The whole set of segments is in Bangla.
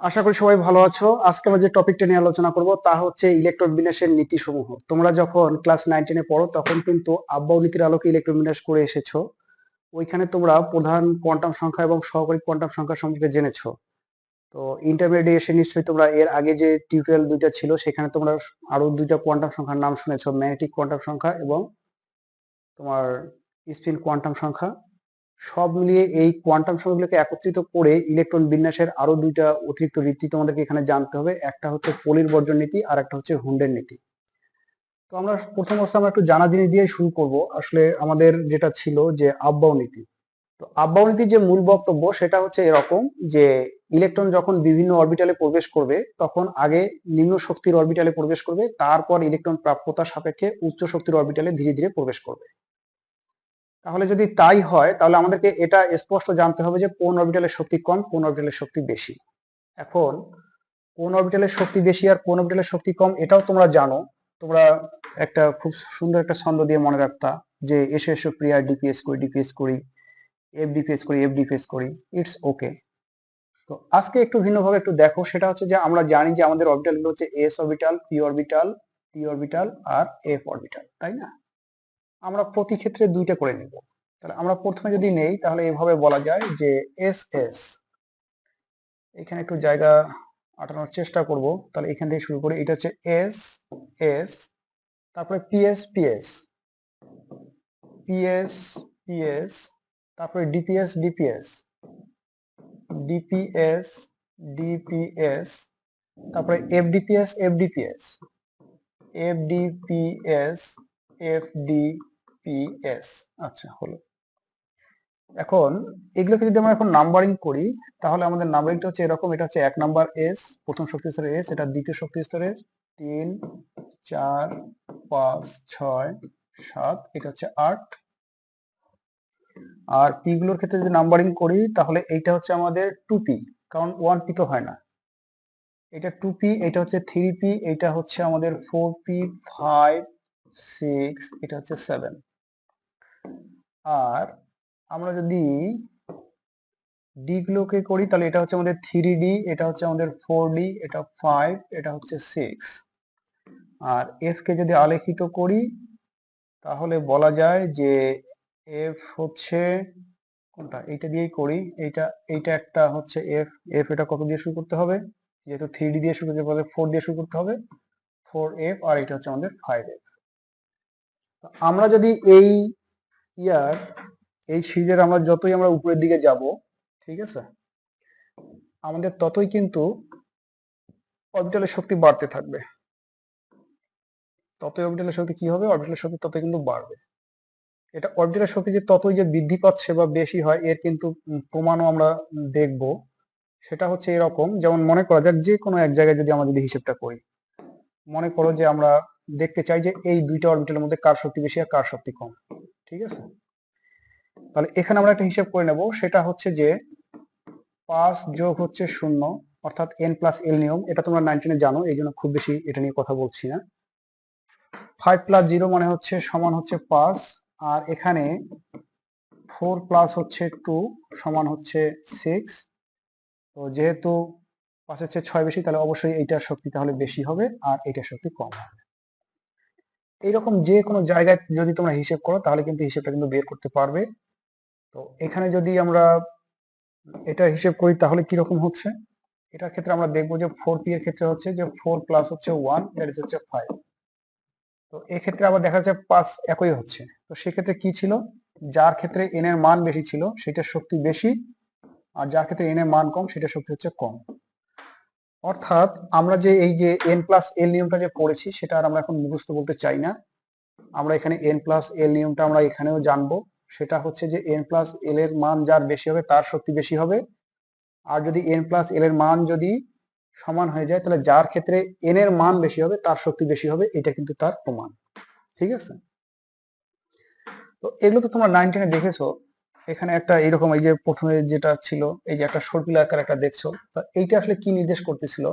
আশা করি সবাই ভালো আছো। আজকে আমরা যে টপিকটা নিয়ে আলোচনা করব তা হচ্ছে ইলেকট্রন বিন্যাসের নীতিসমূহ। তোমরা যখন ক্লাস 9-10 পড়ো তখন কিন্তু আব্বাউ নীতির আলোকে ইলেকট্রন বিন্যাস করে এসেছো। ওইখানে তোমরা প্রধান কোয়ান্টাম সংখ্যা এবং সহকারী কোয়ান্টাম সংখ্যা সম্পর্কে জেনেছো। তো ইন্টারমিডিয়েট এসে নিশ্চয়ই তোমরা এর আগে যে টিউটোরিয়াল দুইটা ছিল সেখানে তোমরা আরো দুইটা কোয়ান্টাম সংখ্যার নাম শুনেছো, ম্যাগনেটিক কোয়ান্টাম সংখ্যা এবং তোমার স্পিন কোয়ান্টাম সংখ্যা। সব মিলিয়ে এই কোয়ান্টাম সংখ্যাগুলোকে একত্রিত করে ইলেকট্রন বিন্যাসের আরো দুইটা অতিরিক্ত রীতি তোমাদেরকে এখানে জানতে হবে। একটা হচ্ছে পলির বর্জন নীতি আর একটা হচ্ছে হুন্ডের নীতি। তো আমরা প্রথম অবস্থা আমরা একটু জানা জিনিস দিয়ে শুরু করব। আসলে আমাদের যেটা ছিল যে আব্বাউ নীতি। তো আব্বাউ নীতির যে মূল বক্তব্য সেটা হচ্ছে এরকম যে ইলেকট্রন যখন বিভিন্ন অরবিটালে প্রবেশ করবে তখন আগে নিম্ন শক্তির অরবিটালে প্রবেশ করবে, তারপর ইলেকট্রন প্রাপ্যতার সাপেক্ষে উচ্চ শক্তির অরবিটালে ধীরে ধীরে প্রবেশ করবে। তাহলে যদি তাই হয় তাহলে আমাদেরকে এটা স্পষ্ট জানতে হবে যে কোন অরবিটালের শক্তি কম, কোন অরবিটালের শক্তি বেশি। এখন কোন অরবিটালের শক্তি বেশি আর কোন অরবিটালের শক্তি কম এটাও তোমরা জানো। তোমরা একটা খুব সুন্দর একটা ছন্দ দিয়ে মনে রাখতা যে এসো এসো প্রিয়া ডিপিএস করি ডিপিএস করি, এফ ডিপিএস করি এফ ডিপিএস করি, ইটস ওকে। তো আজকে একটু ভিন্নভাবে একটু দেখো, সেটা হচ্ছে যে আমরা জানি যে আমাদের অরবিটাল গুলো হচ্ছে এস অরবিটাল, পি অরবিটাল, টি অরবিটাল আর এফ অরবিটাল, তাই না? আমরা প্রতি ক্ষেত্রে দুইটা করে নিব। তাহলে আমরা প্রথমে যদি নেই তাহলে এভাবে বলা যায় যে এস এস, এখানে একটু জায়গা আটানোর চেষ্টা করব। তাহলে এখান থেকে শুরু করে এটা হচ্ছে এস এস, তারপরে পিএস পিএস পিএস পিএস, তারপরে ডিপিএস ডিপিএস ডিপিএস ডিপিএস, তারপরে এফডিপিএস এফডিপিএস এফডিপিএস এফডিপিএস। আচ্ছা, হলো। এখন এগুলোকে যদি আমরা এখন নাম্বারিং করি তাহলে আমাদের নাম্বারিংটা হচ্ছে এরকম। এটা হচ্ছে 1 নাম্বার এস, প্রথম শক্তি স্তরের এস, এটা দ্বিতীয় শক্তি স্তরের 3 4 5 6 7, এটা হচ্ছে 8। আর পি গুলোর ক্ষেত্রে যদি নাম্বারিং করি তাহলে এইটা হচ্ছে আমাদের 2p, কারণ 1p তো হয় না। এটা 2p, এটা হচ্ছে 3p, এটা হচ্ছে আমাদের 4p, 5 6, এটা হচ্ছে 7। আর আমরা যদি ডি গুলোকে করি তাহলে এটা হচ্ছে আমাদের 3d, এটা হচ্ছে আমাদের 4d, এটা 5, এটা হচ্ছে 6। আর এফ কে যদি আলেখিত করি তাহলে বলা যায় যে এফ হচ্ছে কোনটা, এইটা দিয়েই করি। এইটা এইটা একটা হচ্ছে এফ। এফ এটা কত দিয়ে শুরু করতে হবে, যেহেতু 3d দিয়ে শুরু করতে হবে 4 দিয়ে শুরু করতে হবে, 4f। আর এটা হচ্ছে আমাদের 5f। আমরা যদি এই ইয়ার এই সিরিজের আমরা যতই আমরা উপরের দিকে যাব, ঠিক আছে, আমাদের ততই কিন্তু অরবিটালের শক্তি বাড়তে থাকবে। ততই অরবিটালের শক্তি কি হবে, অরবিটালের শক্তি ততই কিন্তু বাড়বে। এটা অরবিটালের শক্তি যে ততই যে বৃদ্ধি পাচ্ছে বা বেশি হয় এর কিন্তু প্রমাণও আমরা দেখব। সেটা হচ্ছে এরকম, যেমন মনে করা যাক যে কোনো এক জায়গায় যদি আমরা যদি হিসেবটা করি, মনে করো যে আমরা দেখতে চাই যে এই দুইটা অরবিটালের মধ্যে কার শক্তি বেশি আর কার শক্তি কম, ঠিক আছে? তাহলে এখানে আমরা একটা হিসেব করে নেব, সেটা হচ্ছে যে 5 যোগ হচ্ছে 0, অর্থাৎ n+l নিয়ম। এটা তোমরা 19-এ জানো, এই জন্য খুব বেশি এটা নিয়ে কথা বলছি না। 5+0 মানে হচ্ছে সমান হচ্ছে 5, আর এখানে 4 + হচ্ছে 2 সমান হচ্ছে 6। তো যেহেতু 5-এর চেয়ে 6 বেশি, তাহলে অবশ্যই এইটার শক্তি তাহলে বেশি হবে আর এইটার শক্তি কম হবে। এইরকম যে কোনো জায়গায় যদি তোমরা হিসেব করো তাহলে কিন্তু হিসেবটা কিন্তু বের করতে পারবে। তো এখানে যদি আমরা এটা হিসেব করি তাহলে কিরকম হচ্ছে, এটার ক্ষেত্রে আমরা দেখবো যে 4p এর ক্ষেত্রে হচ্ছে যে 4 + হচ্ছে 1, দ্যাট ইজ হচ্ছে 5। তো এক্ষেত্রে আবার দেখা যাচ্ছে 5 একই হচ্ছে। তো সেক্ষেত্রে কি ছিল, যার ক্ষেত্রে n এর মান বেশি ছিল সেটার শক্তি বেশি, আর যার ক্ষেত্রে n এর মান কম সেটার শক্তি হচ্ছে কম। অর্থাৎ আমরা যে এই যে n+l নিয়মটা যে পড়েছি সেটা আর আমরা এখন মুখস্থ বলতে চাই না। আমরা এখানে n+l নিয়মটা আমরা এখানেও জানবো। সেটা হচ্ছে যে n+l এর মান যার বেশি হবে তার শক্তি বেশি হবে, আর যদি n+l এর মান যদি সমান হয়ে যায় তাহলে যার ক্ষেত্রে n এর মান বেশি হবে তার শক্তি বেশি হবে, এটা কিন্তু তার প্রমাণ, ঠিক আছে? তো এগুলো তো তোমরা 19-এ দেখেছো। এখানে একটা এরকম এই যে প্রথমে যেটা ছিল এই যে একটা সর্পিল আকার একটা দেখছো, তো এইটা আসলে কি নির্দেশ করতেছিল,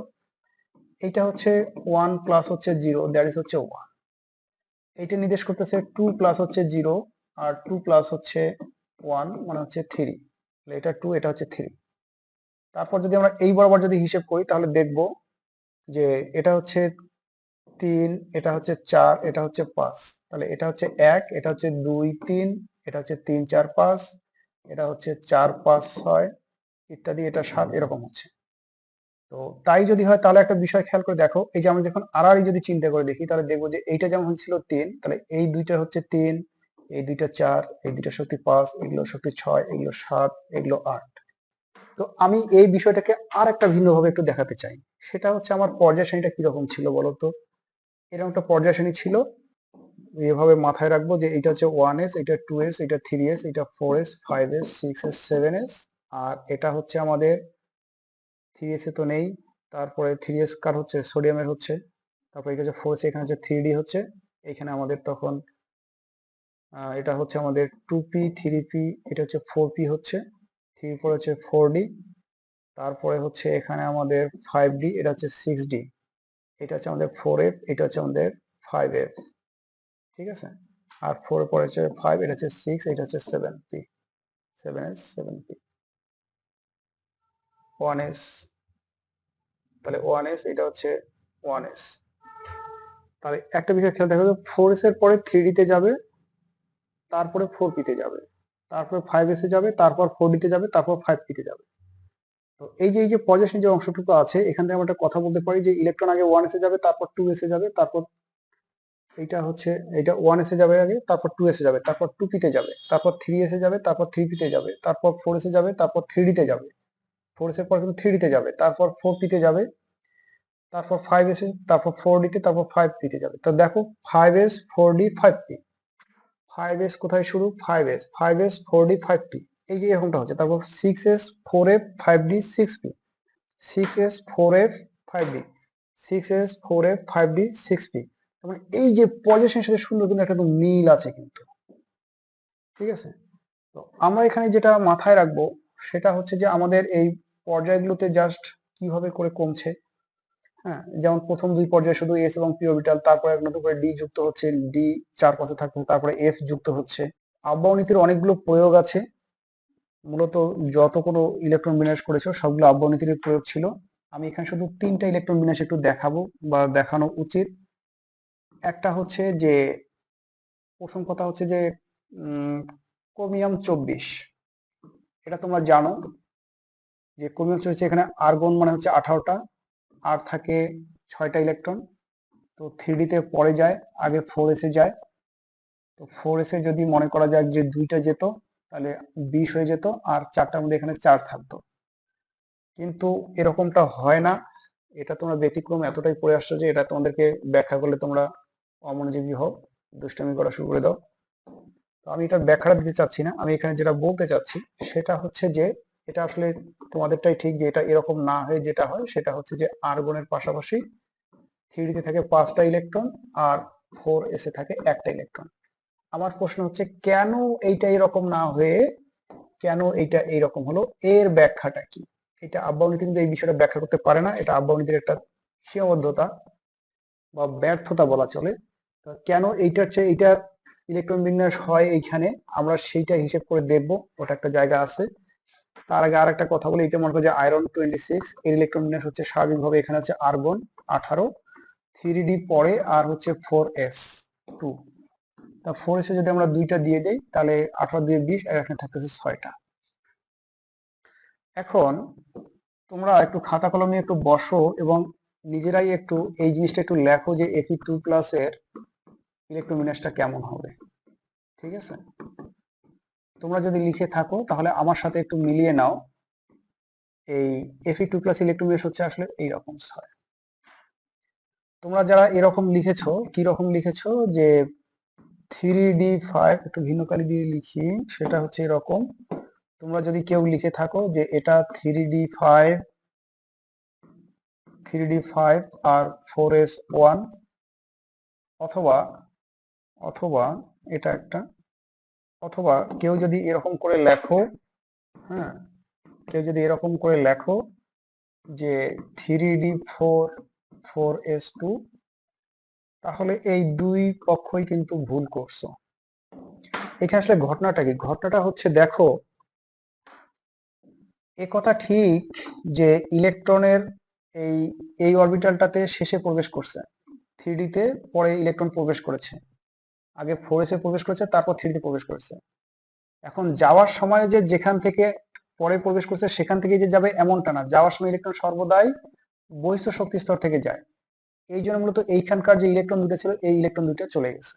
এইটা হচ্ছে 1 + হচ্ছে 0, দ্যাট ইজ হচ্ছে 1। এইটা নির্দেশ করতেছে 2 + হচ্ছে 0, আর 2 + হচ্ছে 1 মানে হচ্ছে 3। এটা 2, এটা হচ্ছে 3। তারপর যদি আমরা এই বরাবর যদি হিসেব করি তাহলে দেখব যে এটা হচ্ছে 3, এটা হচ্ছে 4, এটা হচ্ছে 5, তাহলে এটা হচ্ছে 1, এটা হচ্ছে 2 3, এটা হচ্ছে 3 4 5, এটা হচ্ছে 4 5 6 ইত্যাদি, এটা 7, এরকম হচ্ছে। তো তাই যদি হয় তাহলে একটা বিষয় খেয়াল করে দেখো, এই যে আমরা যখন আড়াআড়ি যদি চিন্তা করে দেখি তাহলে দেখবো যে এইটা যেমন ছিল 3, তাহলে এই দুইটা হচ্ছে 3, এই দুইটা 4, এই দুইটা শক্তি 5, এগুলো শক্তি 6, এগুলো 7, এগুলো 8। তো আমি এই বিষয়টাকে আর একটা ভিন্নভাবে একটু দেখাতে চাই। সেটা হচ্ছে আমার পর্যায় সারণীটা কিরকম ছিল বলতো। এরকম একটা পর্যায় সারণী ছিল, এভাবে মাথায় রাখবো যে এটা হচ্ছে 1s, এটা 2s, এটা 3s, এটা 4s, 5s, 6s, 7s, আর এটা হচ্ছে আমাদের 3s এ তো নেই, তারপরে 3s কার হচ্ছে সোডিয়ামের হচ্ছে, তারপরে এটা হচ্ছে 4s, এখানে হচ্ছে 3d হচ্ছে, এখানে আমাদের তখন এটা হচ্ছে আমাদের 2p 3p, এটা হচ্ছে 4p হচ্ছে, 3 পরে হচ্ছে 4d, তারপরে হচ্ছে এখানে আমাদের 5d, এটা হচ্ছে 6d, এটা হচ্ছে আমাদের 4f, এটা হচ্ছে আমাদের 5f, ঠিক আছে। আর 4 এর পরে হচ্ছে 5, এটা হচ্ছে 6, এটা হচ্ছে 7p, 7s 7p, 1s, তাহলে 1s, এটা হচ্ছে 1s। তাহলে একটা বিষয় খেয়াল দেখো, 4s এর পরে 3d তে যাবে, তারপরে 4p তে যাবে, তারপরে 5s এ যাবে, তারপর 4d তে যাবে, তারপর 5p তে যাবে। তো এই যে পজিশন যে অংশটুকু আছে, এখান থেকে আমরা একটা কথা বলতে পারি যে ইলেকট্রন আগে 1s এ যাবে, তারপর 2s এ যাবে, তারপর এইটা হচ্ছে এটা 1s এ যাবে আগে, তারপর 2s এ যাবে, তারপর 2p তে যাবে, তারপর 3s এ যাবে, তারপর 3p তে যাবে, তারপর 4s এ যাবে, তারপর 3d তে যাবে, 4s এর পর কিন্তু 3d তে যাবে, তারপর 4p তে যাবে, তারপর 5s এ, তারপর 4d তে, তারপর 5p তে যাবে। তো দেখো 5s 4d 5p, 5s কোথায় শুরু, 5s 5s 4d 5p, এই যে এরকমটা হচ্ছে। তারপর 6s 4f 5d 6p, 6s 4f 5d, 6s 4f 5d 6p। মানে এই যে পজিশনের সাথে সুন্দর কিন্তু একটা মিল আছে কিন্তু, ঠিক আছে। তো আমরা এখানে যেটা মাথায় রাখবো সেটা হচ্ছে যে আমাদের এই পর্যায়গুলোতে জাস্ট কিভাবে করে কমছে। হ্যাঁ, যেমন প্রথম দুই পর্যায়ে শুধু এস এবং পি অরবিটাল, তারপরে এক নতুন করে ডি যুক্ত হচ্ছে, ডি চার পাশে থাকছে, তারপরে এফ যুক্ত হচ্ছে। আব্বাও নীতির অনেকগুলো প্রয়োগ আছে, মূলত যত কোনো ইলেকট্রন বিন্যাস করেছে সবগুলো আব্বাও নীতির প্রয়োগ ছিল। আমি এখানে শুধু 3টা ইলেকট্রন বিন্যাস একটু দেখাবো বা দেখানো উচিত। একটা হচ্ছে যে, প্রথম কথা হচ্ছে যে ক্রোমিয়াম 24, এটা তোমরা জানো যে ক্রোমিয়াম 24 এখানে আর্গন মানে হচ্ছে 18টা, আর থাকে 6টা ইলেকট্রন। তো 3d তে পরে যায়, আগে 4s এ যায়। তো 4s এ যদি মনে করা যাক যে দুইটা যেত, তাহলে 20 হয়ে যেত, আর চারটার মধ্যে এখানে 4 থাকতো। কিন্তু এরকমটা হয় না, এটা তোমরা ব্যতিক্রম এতটাই পড়ে আসছো যে এটা তোমাদেরকে ব্যাখ্যা করলে তোমরা অমনোযোগী হও, দুষ্টামি করা শুরু করে দাও। তো আমি এটা ব্যাখ্যাটা দিতে চাচ্ছি না, আমি এখানে যেটা বলতে চাচ্ছি সেটা হচ্ছে যে এটা আসলে তোমাদেরটাই ঠিক যে এটা এরকম না হয়ে যেটা হয় সেটা হচ্ছে যে আর্গনের পাশাপাশি 3d তে থাকে 5টা ইলেকট্রন, আর 4s এ থাকে একটা ইলেকট্রন। আমার প্রশ্ন হচ্ছে কেন এইটা এরকম না হয়ে কেন এইটা এইরকম হলো, এর ব্যাখ্যাটা কি? এটা আব্বাও নীতি কিন্তু এই বিষয়টা ব্যাখ্যা করতে পারে না, এটা আব্বাও নীতির একটা সীমাবদ্ধতা বা ব্যর্থতা বলা চলে। তো কেন এইটার চেয়ে এইটা ইলেকট্রন বিন্যাস হয় এইখানে, আমরা সেইটা হিসেব করে দেখব, ওটা একটা জায়গা আছে। তার আগে আর একটা কথা বলি, এটা মনে করো যে আয়রন 26 এর ইলেকট্রন বিন্যাস হচ্ছে স্বাভাবিকভাবে এখানে হচ্ছে আর্গন 18, 3d পরে আর হচ্ছে 4s 2। তা 4s এ যদি আমরা দুইটা দিয়ে দেই তাহলে 18 দিয়ে 20, আর এখানে থাকতেছে 6টা। এখন তোমরা একটু খাতা কলম নিয়ে একটু বসো এবং নিজেরাই একটু এই জিনিসটা একটু লেখো যে Fe2+ এর ইলেকট্রন বিন্যাসটা কেমন হবে, ঠিক আছে। তোমরা যদি লিখে থাকো তাহলে আমার সাথে একটু মিলিয়ে নাও। এই Fe2+ ইলেকট্রন বিন্যাস হচ্ছে আসলে এইরকম হয়। তোমরা যারা এরকম লিখেছো, কি রকম লিখেছো যে 3d5, একটু ভিন্ন কালি দিয়ে লিখি, সেটা হচ্ছে এরকম। তোমরা যদি কেউ লিখে থাকো যে এটা 3d5, 3d5 আর 4s1, অথবা অথবা এটা একটা, অথবা কেউ যদি এরকম করে লেখো, হ্যাঁ, কেউ যদি এরকম করে লেখো যে 3d4 4s2, তাহলে এই দুই পক্ষই কিন্তু ভুল করছো। এখানে আসলে ঘটনাটা কি? ঘটনাটা হচ্ছে দেখো এ কথা ঠিক যে ইলেকট্রনের এই এই অরবিটালটাতে শেষে প্রবেশ করছে, থ্রিডিতে পরে ইলেকট্রন প্রবেশ করেছে, আগে ফোর এসে প্রবেশ করেছে তারপর থ্রিডিতে প্রবেশ করেছে। এখন যাওয়ার সময় যে যেখান থেকে পরে প্রবেশ করছে সেখান থেকে যে যাবে এমনটা না, যাওয়ার সময় ইলেকট্রন সর্বদাই বহিঃস্থ শক্তি স্তর থেকে যায়। এই জন্য মূলত এইখানকার যে ইলেকট্রন দুটো ছিল এই ইলেকট্রন দুটো চলে গেছে।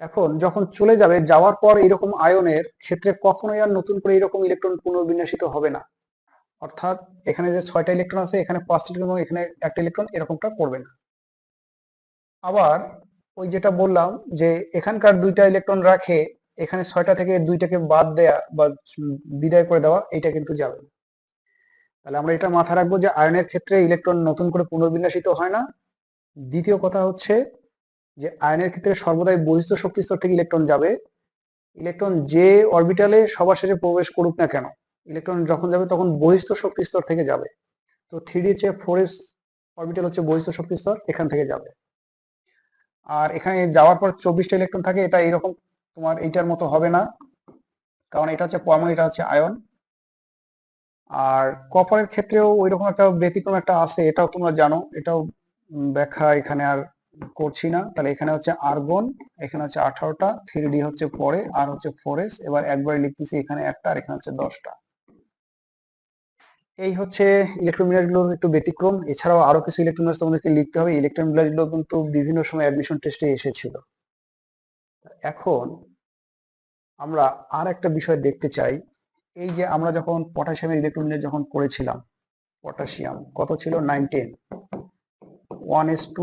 এখন যখন চলে যাবে, যাওয়ার পর এরকম আয়নের ক্ষেত্রে কখনোই আর নতুন করে এরকম ইলেকট্রন পুনর্বিন্যাসিত হবে না। অর্থাৎ এখানে যে 6টা ইলেকট্রন আছে এখানে 5টা ইলেকট্রন এবং এখানে একটা ইলেকট্রন এরকমটা করবে না। আবার ওই যেটা বললাম যে এখানকার 2টা ইলেকট্রন রাখে এখানে 6টা থেকে 2টাকে বাদ দেয়া বা বিদায় করে দেওয়া, এটা কিন্তু যাবে না। তাহলে আমরা এটা মাথায় রাখবো যে আয়নের ক্ষেত্রে ইলেকট্রন নতুন করে পুনর্বিন্যাসিত হয় না। দ্বিতীয় কথা হচ্ছে যে আয়নের ক্ষেত্রে সর্বদাই বহিঃস্থ শক্তি স্তর থেকে ইলেকট্রন যাবে। ইলেকট্রন যে অরবিটালে সবার শেষে প্রবেশ করুক না কেন, ইলেকট্রন যখন যাবে তখন বহিঃস্থ শক্তি স্তর থেকে যাবে। তো 3D চেয়ে 4s অরবিটাল হচ্ছে বহিঃস্থ শক্তি স্তর, এখান থেকে যাবে। আর এখানে যাওয়ার পর 24টা ইলেকট্রন থাকে, এটা এরকম তোমার এইটার মতো হবে না, কারণ এটা হচ্ছে পরমাণু, এটা হচ্ছে আয়ন। আর কপারের ক্ষেত্রেও ওইরকম একটা ব্যতিক্রম একটা আছে, এটাও তোমরা জানো, এটাও ব্যাখ্যা এখানে আর করছি না। তাহলে এখানে হচ্ছে আর্গন, এখানে হচ্ছে 18টা, 3D হচ্ছে পরে, আর হচ্ছে 4s, এবার একবারে লিখতেছি এখানে একটা আর এখানে হচ্ছে 10টা। এই হচ্ছে ইলেকট্রোমিনার গুলোর একটু ব্যতিক্রম। এছাড়াও আরো কিছু ইলেকট্রোমিনার তোমাদেরকে লিখতে হবে। ইলেকট্রোমিনার গুলো কিন্তু বিভিন্ন সময় অ্যাডমিশন টেস্টে এসেছিল। এখন আমরা আর একটা বিষয় দেখতে চাই, এই যে আমরা যখন পটাশিয়ামের ইলেকট্রোমিনার যখন করেছিলাম, পটাশিয়াম কত ছিল 19, 1s2,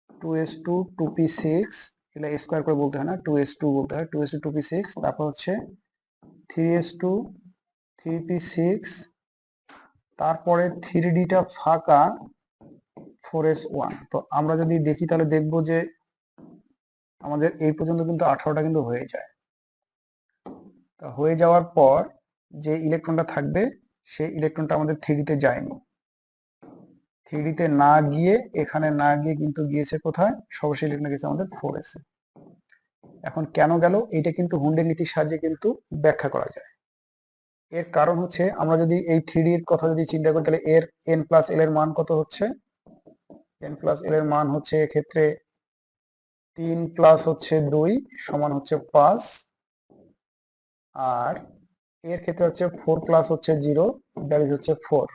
2s2, 2p6, এগুলো স্কোয়ার করে বলতে হয় না, 2s2 বলতে হয়, 2s2, 2p6, তারপর হচ্ছে 3s2, 3p6, তারপরে 3dটা ফাঁকা, 4s1। তো আমরা যদি দেখি তাহলে দেখবো যে আমাদের এই পর্যন্ত কিন্তু 18টা কিন্তু হয়ে যায়। তা হয়ে যাওয়ার পর যে ইলেকট্রনটা থাকবে সেই ইলেকট্রনটা আমাদের 3ডিতে যায়নি, 3ডিতে না গিয়ে, এখানে না গিয়ে কিন্তু গিয়েছে কোথায়, সর্বশেষ ইলেকট্রন গেছে আমাদের 4s এ। এখন কেন গেল এটা কিন্তু হুন্ডের নীতির সাহায্যে কিন্তু ব্যাখ্যা করা যায়। এর কারণ হচ্ছে আমরা যদি এই 3ডি এর কথা যদি চিন্তা করি তাহলে এর n প্লাস এল এর মান কত হচ্ছে, n প্লাস এল এর মান হচ্ছে এক্ষেত্রে 3 প্লাস হচ্ছে 2 সমান হচ্ছে 5, আর এর ক্ষেত্রে হচ্ছে 4 প্লাস হচ্ছে 0, দ্যাট ইজ হচ্ছে 4।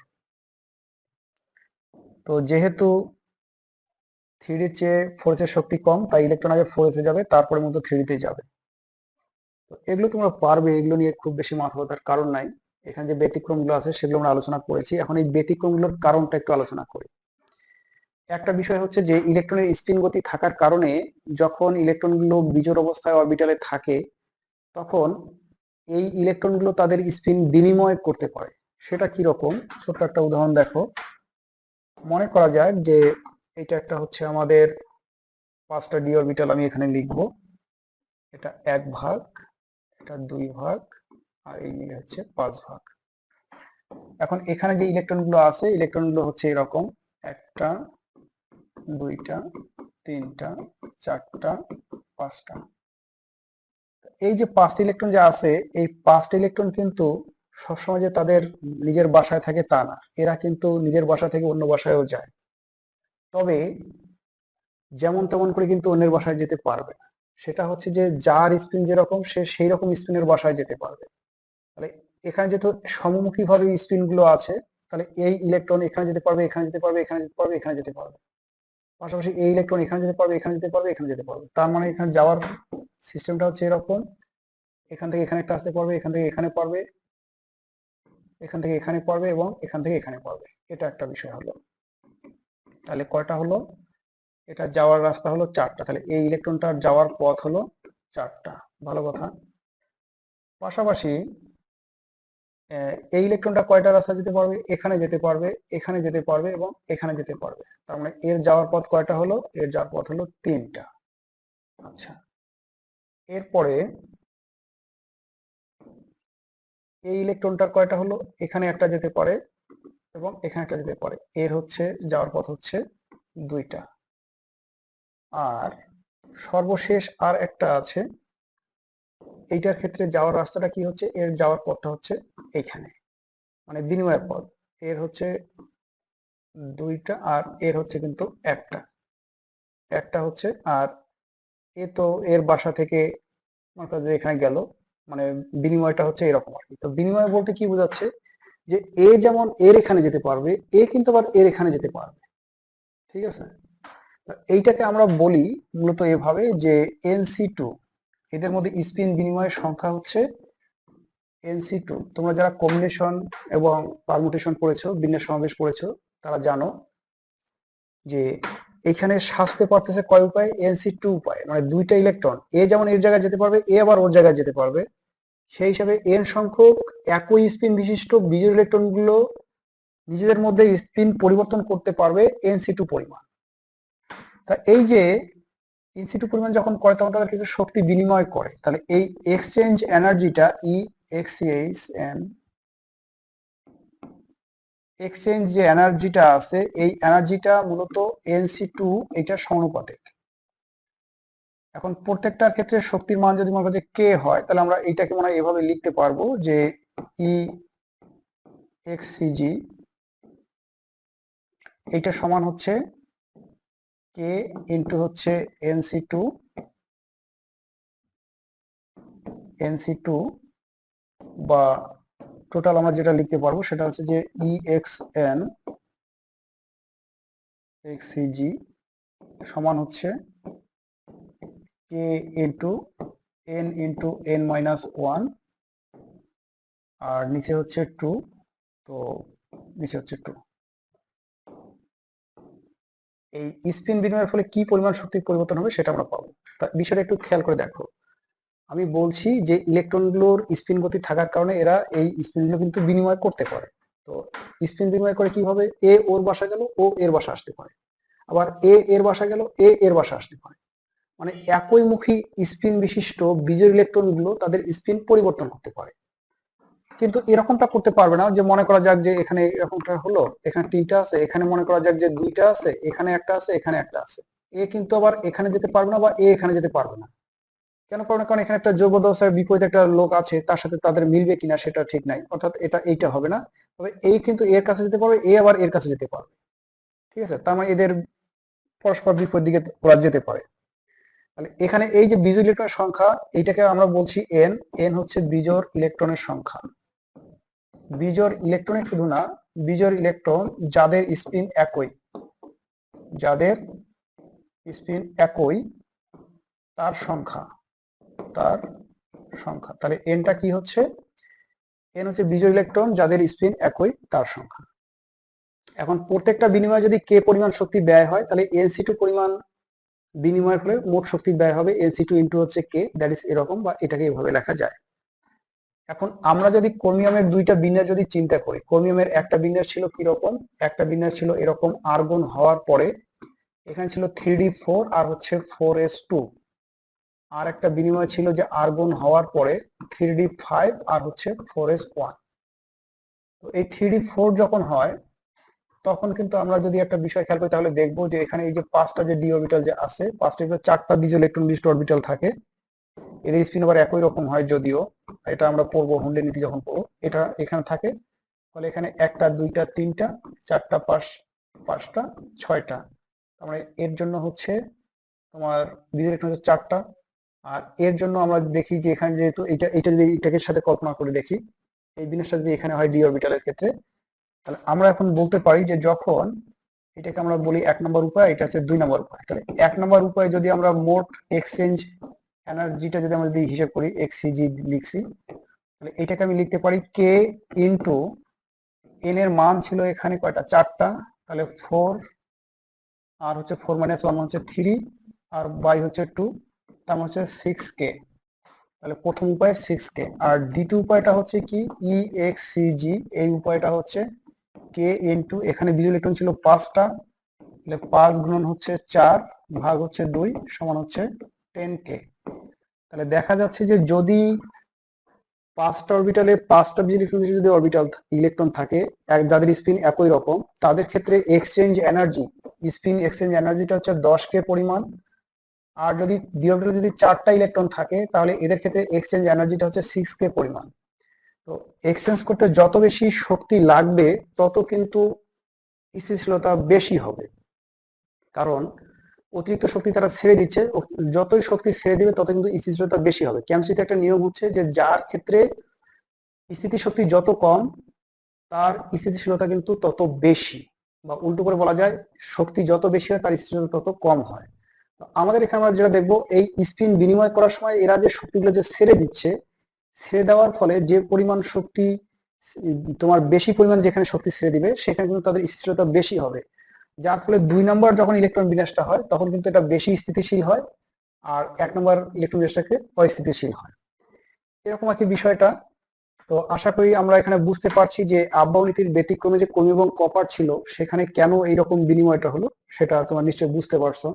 তো যেহেতু 3 এর চেয়ে 4 এর শক্তি কম, তাই ইলেকট্রন আগে 4 এ যাবে, তারপরে মতো 3 তে যাবে। তো এগুলো তোমরা পারবে, এগুলো নিয়ে খুব বেশি মাথা ব্যথার কারণ নাই। এখানে যে ব্যতিক্রমগুলো আছে সেগুলো আমরা আলোচনা করেছি, এখন এই ব্যতিক্রমগুলোর কারণটা একটু আলোচনা করি। একটা বিষয় হচ্ছে যে ইলেকট্রনের স্পিন গতি থাকার কারণে যখন ইলেকট্রনগুলো বিজোড় অবস্থায় অরবিটালে থাকে তখন এই ইলেকট্রনগুলো তাদের স্পিন বিনিময় করতে পারে। সেটা কি রকম, ছোট্ট একটা উদাহরণ দেখো। মনে করা যাক যে এটা একটা হচ্ছে আমাদের 5টা ডি অরবিটাল, আমি এখানে লিখব, এটা 1 ভাগ, এটা 2 ভাগ, আর এই মিলে হচ্ছে 5 ভাগ। এখন এখানে যে ইলেকট্রনগুলো আছে ইলেকট্রনগুলো হচ্ছে এরকম, একটা, দুইটা, তিনটা, চারটা, 5টা। এই যে 5টা ইলেকট্রন যে আছে এই 5টা ইলেকট্রন কিন্তু সবসময় যে তাদের নিজের বাসায় থাকে তা না, এরা কিন্তু নিজের বাসা থেকে অন্য বাসায়ও যায়। তবে যেমন তেমন করে কিন্তু অন্যের বাসায় যেতে পারবে না। সেটা হচ্ছে যে যার স্পিন যেরকম সে সেই রকম স্পিনের বাসায় যেতে পারবে। তাহলে এখানে যেহেতু সমমুখী ভাবে স্পিন গুলো আছে, তাহলে এই ইলেকট্রন এখানে যেতে পারবে, এখানে যেতে পারবে, এখানে যেতে পারবে, এখানে যেতে পারবে। পাশাপাশি এই ইলেকট্রন এখানে যেতে পারবে, এখানে যেতে পারবে, এখানে যেতে পারবে। তার মানে এখানে যাওয়ার সিস্টেমটা হচ্ছে এরকম, এখান থেকে এখানে একটা আসতে পারবে, এখান থেকে এখানে পারবে, এখান থেকে এখানে পারবে এবং এখান থেকে এখানে পারবে। এটা একটা বিষয় হলো। তাহলে কয়টা হলো, এটা যাওয়ার রাস্তা হলো 4টা, তাহলে এই ইলেকট্রনটার যাওয়ার পথ হলো 4টা। ভালো কথা। পাশাপাশি এই ইলেকট্রনটা কয়টা রাস্তা যেতে পারবে, এখানে যেতে পারবে, এখানে যেতে পারবে এবং এখানে যেতে পারবে। তার মানে এর যাওয়ার পথ কয়টা হলো, এর যাওয়ার পথ হলো 3টা। আচ্ছা, এরপরে এই ইলেকট্রনটার কয়টা হলো, এখানে একটা যেতে পারে এবং এখানে একটা যেতে পারে, এর হচ্ছে যাওয়ার পথ হচ্ছে 2টা। আর সর্বশেষ আর একটা আছে, এইটার ক্ষেত্রে যাওয়ার রাস্তাটা কি হচ্ছে, এর যাওয়ার পথটা হচ্ছে এইখানে, মানে বিনিময় পথ। এর হচ্ছে দুইটা আর এর হচ্ছে কিন্তু একটা একটা হচ্ছে। আর এ তো এর বাসা থেকে মনে করো যে এখানে গেল, মানে বিনিময়টা হচ্ছে এরকম আর কি। তো বিনিময় বলতে কি বোঝাচ্ছে, যে এ যেমন এর এখানে যেতে পারবে, এ কিন্তু আবার এর এখানে যেতে পারবে। ঠিক আছে, তো এইটাকে আমরা বলি মূলত এভাবে যে NC2, এদের মধ্যে স্পিন বিনিময়ের সংখ্যা হচ্ছে NC2। তোমরা যারা কম্বিনেশন এবং পারমুটেশন পড়েছো, বিন্যাস সমাবেশ পড়েছো, তারা জানো যে এখানে সাজতে পারতেছে কয় উপায়, NC2 উপায়, মানে দুইটা ইলেকট্রন, এ যেমন এর জায়গায় যেতে পারবে, এ আবার ওর জায়গায় যেতে পারবে। সেই হিসাবে n সংখ্যক একই স্পিন বিশিষ্ট বিজোড় ইলেকট্রন গুলো নিজেদের মধ্যে স্পিন পরিবর্তন করতে পারবে NC2 পরিমাণ। তা এই যে NC2 পরিমাণ যখন করে তখন তাদের কিছু শক্তি বিনিময় করে, তাহলে এই এক্সচেঞ্জ এনার্জিটা EXCHM, এক্সচেঞ্জ যে এনার্জিটা আছে এই এনার্জিটা মূলত NC2 এটার সমানুপাতিক। এখন প্রত্যেকটার ক্ষেত্রে শক্তির মান যদি মনে করি যে কে হয়, তাহলে আমরা এইটাকে মনে হয় এভাবে লিখতে পারবো যে EXCG এইটা সমান হচ্ছে কে ইন্টু হচ্ছে NC2 বা টোটাল আমরা যেটা লিখতে পারবো সেটা হচ্ছে যে EXN XCG সমান হচ্ছে কে ইন্টু N ইন্টু N-1, আর নিচে হচ্ছে 2, তো নিচে হচ্ছে 2। এই স্পিন বিনিময়ের ফলে কি পরিমাণ শক্তির পরিবর্তন হবে সেটা আমরা পাবো। বিষয়টা একটু খেয়াল করে দেখো, আমি বলছি যে ইলেকট্রনগুলোর স্পিন গতি থাকার কারণে এরা এই স্পিনগুলো কিন্তু বিনিময় করতে পারে। তো স্পিন বিনিময় করে কিভাবে, এ ওর বাসা গেল, ও এর বাসা আসতে পারে, আবার এ এর বাসা গেল, এ এর বাসা আসতে পারে। মানে একইমুখী স্পিন বিশিষ্ট বিজোড় ইলেকট্রনগুলো তাদের স্পিন পরিবর্তন করতে পারে। কিন্তু এরকমটা করতে পারবে না যে মনে করা যাক যে এখানে এরকমটা হলো, এখানে 3টা আছে, এখানে মনে করা যাক যে 2টা আছে, এখানে একটা আছে, এখানে একটা আছে। এ কিন্তু আবার এখানে যেতে পারবে না, বা এ এখানে যেতে পারবে না। কেন পারবে না? কারণ এখানে একটা জৈবদশার বিপরীতে একটা লোক আছে, তার সাথে তাদের মিলবে কিনা সেটা ঠিক নাই, অর্থাৎ এইটা হবে না। তবে এই কিন্তু এর কাছে যেতে পারবে, এ আবার এর কাছে যেতে পারবে। ঠিক আছে, তার মানে এদের পরস্পর বিপরীত দিকে ওরা যেতে পারে। তাহলে এখানে এই যে বিজোড় ইলেকট্রনের সংখ্যা, এইটাকে আমরা বলছি এন। এন হচ্ছে বিজোড় ইলেকট্রনের সংখ্যা। বিজোড় ইলেকট্রনিক শুধু না, বিজোড় ইলেকট্রন যাদের স্পিন একই, যাদের স্পিন একই তার সংখ্যা, তার সংখ্যা। তাহলে এনটা কি হচ্ছে, এন হচ্ছে বিজোড় ইলেকট্রন যাদের স্পিন একই তার সংখ্যা। এখন প্রত্যেকটা বিনিময়ে যদি কে পরিমাণ শক্তি ব্যয় হয়, তাহলে NC2 পরিমাণ বিনিময়ের ফলে মোট শক্তি ব্যয় হবে NC2 ইন্টু হচ্ছে কে, দ্যাট ইজ এরকম, বা এটাকে এভাবে লেখা যায়। এখন আমরা যদি ক্রোমিয়ামের দুইটা বিন্যাস যদি চিন্তা করি, ক্রোমিয়ামের একটা বিন্যাস ছিল কিরকম, একটা বিন্যাস ছিল এরকম, আর্গন হওয়ার পরে এখানে ছিল 3d4 আর হচ্ছে 4s2। আর একটা বিনিময় ছিল যে আর্গন হওয়ার পরে 3d5 আর হচ্ছে 4s1। তো এই 3d4 যখন হয় তখন কিন্তু আমরা যদি একটা বিষয় খেয়াল করি তাহলে দেখবো যে এখানে এই যে 5টা যে ডি অরবিটাল যে আছে, 5টা ভিতরে 4টা বিজোড় ইলেকট্রন বিশিষ্ট অরবিটাল থাকে। এদের স্পিন আবার একই রকম হয়, যদিও এটা আমরা পড়বো হুন্ডের নীতি যখন পড়বো। এটা এখানে থাকে, ফলে এখানে 1টা 2টা 3টা 4টা 5টা 6টা। আমরা এর জন্য হচ্ছে তোমার বিজোড় ইলেকট্রন হচ্ছে 4টা। আর এর জন্য আমরা দেখি যে এখানে যেহেতু এটা যদি এটাকে সাথে কল্পনা করে দেখি, এই বিন্যাসটা যদি এখানে হয় ডি অরবিটালের ক্ষেত্রে, তাহলে আমরা এখন বলতে পারি যে যখন এটাকে আমরা বলি 1 নম্বর উপায়, এটা হচ্ছে 2 নম্বর উপায়। তাহলে 1 নম্বর উপায় যদি আমরা মোট এক্সচেঞ্জ এনার্জিটা যদি আমরা হিসেব করি, এক্সসিজি লিখছি, তাহলে এটাকে আমি লিখতে পারি কে ইন্টু এন এর মান ছিল এখানে কয়টা, 4টা, তাহলে 4 আর হচ্ছে 4 - 1 হচ্ছে 3, আর বাই হচ্ছে 2, তার মানে হচ্ছে 6K। তাহলে প্রথম উপায় 6K। আর দ্বিতীয় উপায়টা হচ্ছে কি, EXCG। এই উপায়টা হচ্ছে কে ইন্টু এখানে বিজোড় ইলেকট্রন ছিল 5টা, তাহলে 5 গুণন হচ্ছে 4 ভাগ হচ্ছে 2 সমান হচ্ছে 10K। তাহলে দেখা যাচ্ছে যে যদি 5টা অরবিটালে 5টা বিজোড় ইলেকট্রন যদি অরবিটাল ইলেকট্রন থাকে যাদের স্পিন একই রকম, তাদের ক্ষেত্রে এক্সচেঞ্জ এনার্জি, স্পিন এক্সচেঞ্জ এনার্জিটা হচ্ছে 10K পরিমাণ। আর যদি ডি অরবিটালে যদি 4টা ইলেকট্রন থাকে তাহলে এদের ক্ষেত্রে এক্সচেঞ্জ এনার্জিটা হচ্ছে 6k পরিমাণ। তো এক্সচেঞ্জ করতে যত বেশি শক্তি লাগবে তত কিন্তু স্থিতিশীলতা বেশি হবে, কারণ অতিরিক্ত শক্তি তারা ছেড়ে দিচ্ছে। যতই শক্তি ছেড়ে দিবে তত কিন্তু স্থিতিশীলতা বেশি হবে। কেমিস্ট্রিতে একটা নিয়ম হচ্ছে যে যার ক্ষেত্রে স্থিতিশক্তি যত কম তার স্থিতিশীলতা কিন্তু তত বেশি, বা উল্টো করে বলা যায় শক্তি যত বেশি হয় তার স্থিতিশীলতা তত কম হয়। তো আমাদের এখানে আমরা যেটা দেখবো, এই স্পিন বিনিময় করার সময় এরা যে শক্তিগুলো যে ছেড়ে দিচ্ছে, ছেড়ে দেওয়ার ফলে যে পরিমাণ শক্তি তোমার বেশি পরিমাণ যেখানে শক্তি ছেড়ে দিবে সেখানে কিন্তু তাদের স্থিতিশীলতা বেশি হবে, যার ফলে 2 নম্বর যখন ইলেকট্রন বিন্যাসটা হয় তখন কিন্তু এটা বেশি স্থিতিশীল হয়, আর 1 নম্বর ইলেকট্রন বিন্যাসটাকে অস্থিতিশীল হয়। এরকম আর কি বিষয়টা। তো আশা করি আমরা এখানে বুঝতে পারছি যে আব্বাউ নীতির ব্যতিক্রমে যে ক্রোমিয়াম এবং কপার ছিল সেখানে কেন এইরকম বিনিময়টা হলো সেটা তোমার নিশ্চয়ই বুঝতে পারছো।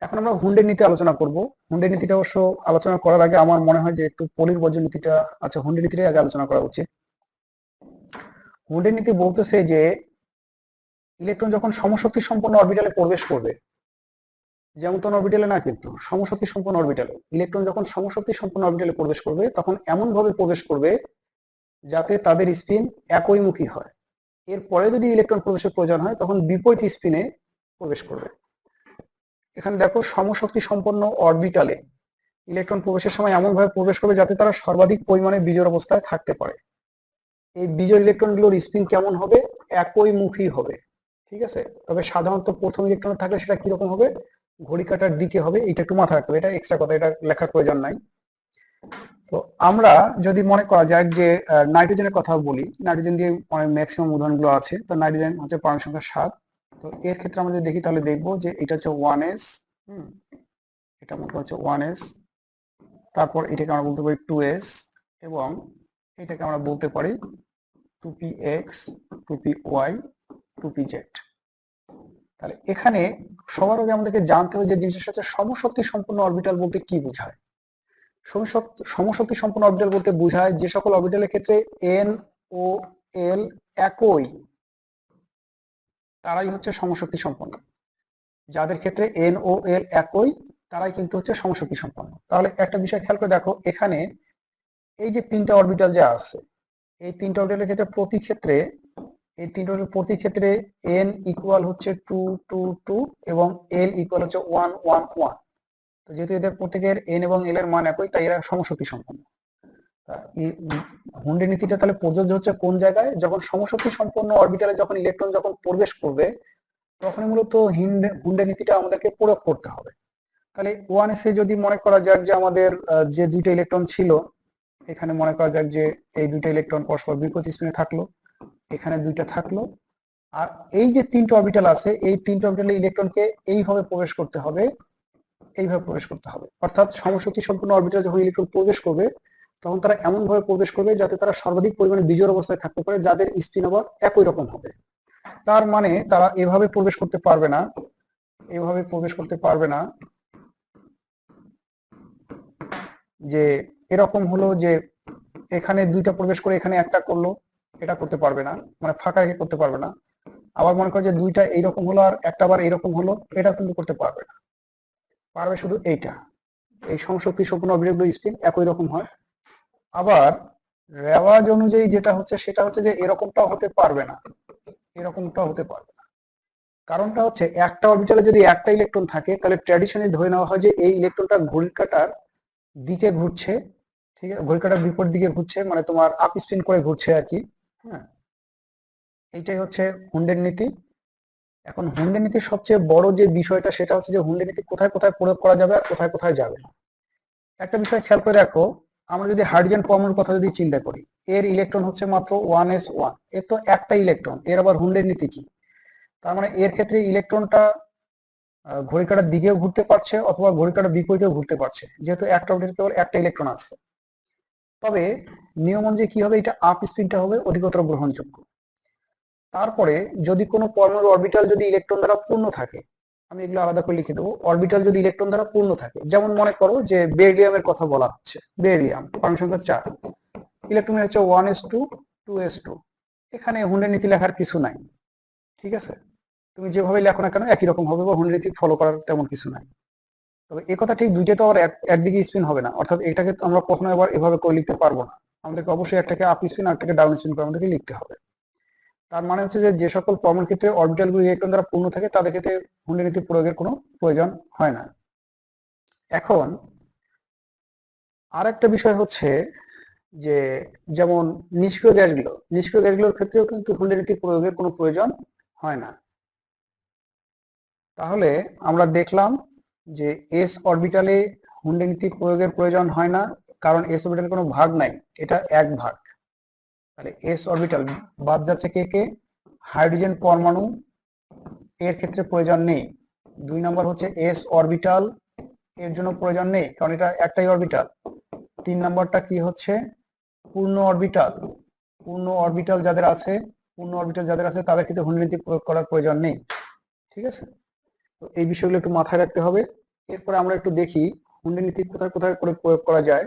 এখন আমরা হুন্ডের নীতি আলোচনা করব। হুন্ডের নীতিটা অবশ্য আলোচনা করার আগে আমার মনে হয় যে একটু পলির বর্জ্য নীতিটা, আচ্ছা হুন্ডের নীতিটাই আগে আলোচনা করা উচিত। হুন্ডের নীতি বলতেছে যে ইলেকট্রন যখন সমশক্তি সম্পন্ন অরবিটালে প্রবেশ করবে, যেমন তো অরবিটালে না, কিন্তু সমশক্তি সম্পন্ন অরবিটালে ইলেকট্রন যখন সমশক্তি সম্পন্ন অরবিটালে প্রবেশ করবে তখন এমন ভাবে প্রবেশ করবে যাতে তাদের স্পিন একইমুখী হয়। এরপরে যদি ইলেকট্রন প্রবেশের প্রয়োজন হয় তখন বিপরীত স্পিনে প্রবেশ করবে। এখানে দেখো সমশক্তি সম্পন্ন অরবিটালে ইলেকট্রন প্রবেশের সময় এমন ভাবে প্রবেশ করবে যাতে তারা সর্বাধিক পরিমাণে বিজোড় অবস্থায় থাকতে পারে। এই বিজোড় ইলেকট্রনগুলোর স্পিন কেমন হবে? একইমুখী হবে। ঠিক আছে, তবে সাধারণত প্রথম ইলেকট্রন থাকলে সেটা কিরকম হবে? ঘড়ি কাঁটার দিকে হবে। এটা একটু মাথায় রাখতে হবে, এটা এক্সট্রা কথা, এটা লেখার প্রয়োজন নাই। তো আমরা যদি মনে করা যায় যে নাইট্রোজেনের কথা বলি, নাইট্রোজেন দিয়ে অনেক ম্যাক্সিমাম উদাহরণগুলো আছে। তো নাইট্রোজেন হচ্ছে পারমাণবিক সংখ্যা 7। তো এর ক্ষেত্রে আমরা যদি দেখি তাহলে দেখবো যে এটা হচ্ছে 1s, এটা মনে হচ্ছে 1s, তারপর এটাকে আমরা বলতে পারি 2s, এবং এটাকে আমরা বলতে পারি 2px, 2py, 2pz। তাহলে এখানে সবার আগে আমাদেরকে জানতে হবে যে জিনিসটা হচ্ছে সমশক্তি সম্পন্ন অরবিটাল বলতে কি বোঝায়। সমশক্তি সম্পন্ন অরবিটাল বলতে বোঝায় যে সকল অরবিটালের ক্ষেত্রে n ও l একই, তারাই হচ্ছে সমশক্তি সম্পন্ন। যাদের ক্ষেত্রে n ও l একই তারাই কিন্তু হচ্ছে সমশক্তি সম্পন্ন। তাহলে একটা বিষয় খেয়াল করে দেখো, এখানে এই যে 3টা অরবিটাল যা আছে, এই 3টা অরবিটালের ক্ষেত্রে প্রতি ক্ষেত্রে n ইকুয়াল হচ্ছে 2 2 2 এবং l ইকুয়াল হচ্ছে 1 1 1। তো যেহেতু এদের প্রত্যেকের n এবং l এর মান একই, তাই এরা সমশক্তি সম্পন্ন। হুন্ডের নীতিটা তাহলে প্রযোজ্য হচ্ছে কোন জায়গায়? যখন সমশক্তি সম্পন্ন অরবিটালে যখন ইলেকট্রন যখন প্রবেশ করবে তখন মূলত হুন্ডের নীতিটা আমাদেরকে প্রয়োগ করতে হবে। তাহলে 1s এ যদি মনে করা যাক যে আমাদের যে 2টা ইলেকট্রন ছিল, এখানে মনে করা যাক যে এই 2টা ইলেকট্রন পরস্পর বিপরীত স্পিনে থাকলো, এখানে 2টা থাকলো, আর এই যে 3টা অরবিটাল আছে এই 3টা অরবিটালে ইলেকট্রনকে এইভাবে প্রবেশ করতে হবে, এইভাবে প্রবেশ করতে হবে। অর্থাৎ সমশক্তি সম্পন্ন অরবিটাল যখন ইলেকট্রন প্রবেশ করবে তখন তারা এমন ভাবে প্রবেশ করবে যাতে তারা সর্বাধিক পরিমাণে বিজোড় অবস্থায় থাকতে পারে, যাদের স্পিন আবার একই রকম হবে। তার মানে তারা এভাবে প্রবেশ করতে পারবে না, এভাবে প্রবেশ করতে পারবে না যে এরকম হলো যে এখানে 2টা প্রবেশ করে এখানে একটা করলো, এটা করতে পারবে না, মানে ফাঁকা রেখে করতে পারবে না। আবার মনে করো যে 2টা এইরকম হলো আর একটা আবার এইরকম হলো, এটা কিন্তু করতে পারবে না। পারবে শুধু এইটা, এই সমশক্তি সম্পন্ন অরবিটালগুলোর স্পিন একই রকম হয়। আবার রেওয়াজ অনুযায়ী যেটা হচ্ছে সেটা হচ্ছে যে এরকমটাও হতে পারবে না, এরকমটাও হতে পারবে না। কারণটা হচ্ছে একটা অরবিটালে যদি একটা ইলেকট্রন থাকে তাহলে ট্র্যাডিশনালি ধরে নেওয়া হয় যে এই ইলেকট্রনটা ঘড়ির কাঁটার দিকে ঘুরছে। ঠিক আছে, ঘড়ির কাঁটার বিপরীত দিকে ঘুরছে, মানে তোমার আপ স্পিন করে ঘুরছে আর কি। হ্যাঁ, এইটাই হচ্ছে হুন্ডের নীতি। এখন হুন্ডের নীতির সবচেয়ে বড় যে বিষয়টা সেটা হচ্ছে যে হুন্ডের নীতি কোথায় কোথায় প্রয়োগ করা যাবে আর কোথায় কোথায় যাবে না। একটা বিষয় খেয়াল করে দেখো, আমরা যদি হাইড্রোজেন পরমাণুর কথা যদি চিন্তা করি, এর ইলেকট্রন হচ্ছে মাত্র 1s1, এর তো একটা ইলেকট্রন, এর আবার হুন্ডের নীতি কি? তার মানে এর ক্ষেত্রে ইলেকট্রনটা ঘড়ি কাঁটার দিকেও ঘুরতে পারছে অথবা ঘড়ি কাঁটার বিপরীতেও ঘুরতে পারছে, যেহেতু একটা অরবিটালে কেবল একটা ইলেকট্রন আছে। তবে নিয়ম অনুযায়ী কি হবে, এটা আপ স্পিনটা হবে অধিকতর গ্রহণযোগ্য। তারপরে যদি কোনো পরমাণুর অরবিটাল যদি ইলেকট্রন দ্বারা পূর্ণ থাকে, আমি এগুলো আলাদা করে লিখে দেবো, অরবিটাল যদি ইলেকট্রন দ্বারা পূর্ণ থাকে, যেমন মনে করো যে বেরিলিয়ামের কথা বলা হচ্ছে, বেরিলিয়াম পরমাণু সংখ্যা 4, ইলেকট্রন হচ্ছে 1s2 2s2। এখানে হুন্ডের নীতি লেখার কিছু নাই। ঠিক আছে, তুমি যেভাবে লেখো না কেন একই রকম হবে, বা হুন্ডের নীতি ফলো করার তেমন কিছু নাই। তো তবে এই কথা ঠিক, দুইটা তো আবার একদিকে স্পিন হবে না, অর্থাৎ এটাকে তো আমরা কখনো আবার এভাবে করে লিখতে পারবো না, আমাদেরকে অবশ্যই একটাকে আপ স্পিন আর একটাকে ডাউন স্পিন করে আমাদেরকে লিখতে হবে। তার মানে হচ্ছে যে যে সকল পরমাণুর ক্ষেত্রে অরবিটালগুলো ইলেকট্রন দ্বারা পূর্ণ থাকে তাদের ক্ষেত্রে হুন্ডি নীতি প্রয়োগের কোনো প্রয়োজন হয় না। এখন আর একটা বিষয় হচ্ছে যে যেমন নিষ্ক্রিয় গ্যাসগুলোর ক্ষেত্রেও কিন্তু হুন্ডি নীতি প্রয়োগের কোনো প্রয়োজন হয় না। তাহলে আমরা দেখলাম যে এস অরবিটালে হুন্ডি নীতি প্রয়োগের প্রয়োজন হয় না, কারণ এস অরবিটালে কোনো ভাগ নাই, এটা এক ভাগ। তাহলে এস অরবিটাল বাদ যাচ্ছে কে কে? হাইড্রোজেন পরমাণু, এর ক্ষেত্রে প্রয়োজন নেই। 2 নম্বর হচ্ছে এস অরবিটাল, এর জন্য প্রয়োজন নেই কারণ এটা একটাই অরবিটাল। 3 নম্বরটা কি হচ্ছে? পূর্ণ অরবিটাল। পূর্ণ অরবিটাল যাদের আছে তাদের ক্ষেত্রে হুন্ডি নীতি প্রয়োগ করার প্রয়োজন নেই। ঠিক আছে, তো এই বিষয়গুলো একটু মাথায় রাখতে হবে। এরপরে আমরা একটু দেখি হুন্ডি নীতি কোথায় কোথায় করে প্রয়োগ করা যায়।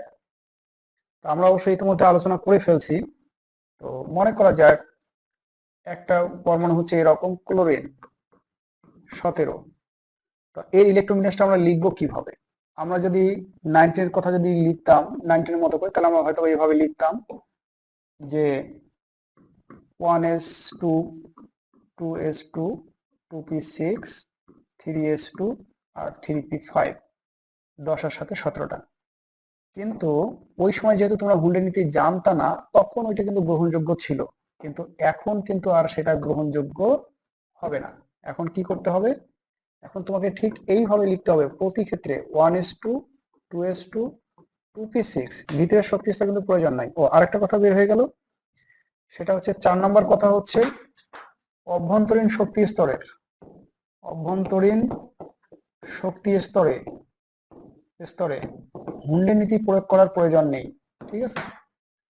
তো আমরা অবশ্যই ইতিমধ্যে আলোচনা করে ফেলছি। তো মনে করা যাক একটা পরমাণু হচ্ছে এরকম ক্লোরিন 17। তো এর ইলেকট্রোবিন্যাসটা আমরা লিখবো কিভাবে? আমরা যদি 19 এর কথা যদি লিখতাম 19 এর মতো করে, তাহলে আমরা হয়তো এইভাবে লিখতাম যে 1s2 2s2 2p6 3s2 আর 3p5, 10 এর সাথে 17টা। কিন্তু ওই সময় যেহেতু তোমরা হুন্ডি নীতি জানতা না, তখন ওইটা কিন্তু গ্রহণযোগ্য ছিল, কিন্তু এখন কিন্তু আর সেটা গ্রহণযোগ্য হবে না। এখন কি করতে হবে? এখন তোমাকে ঠিক এইভাবে লিখতে হবে প্রতি ক্ষেত্রে 1s2 2s2 2p6। ভিতরের শক্তি স্তর কিন্তু প্রয়োজন নাই। ও আরেকটা কথা বের হয়ে গেল, সেটা হচ্ছে 4 নম্বর কথা হচ্ছে অভ্যন্তরীণ শক্তি স্তরের, অভ্যন্তরীণ শক্তি স্তরে স্তরে হুন্ডি নীতি প্রয়োগ করার প্রয়োজন নেই। ঠিক আছে,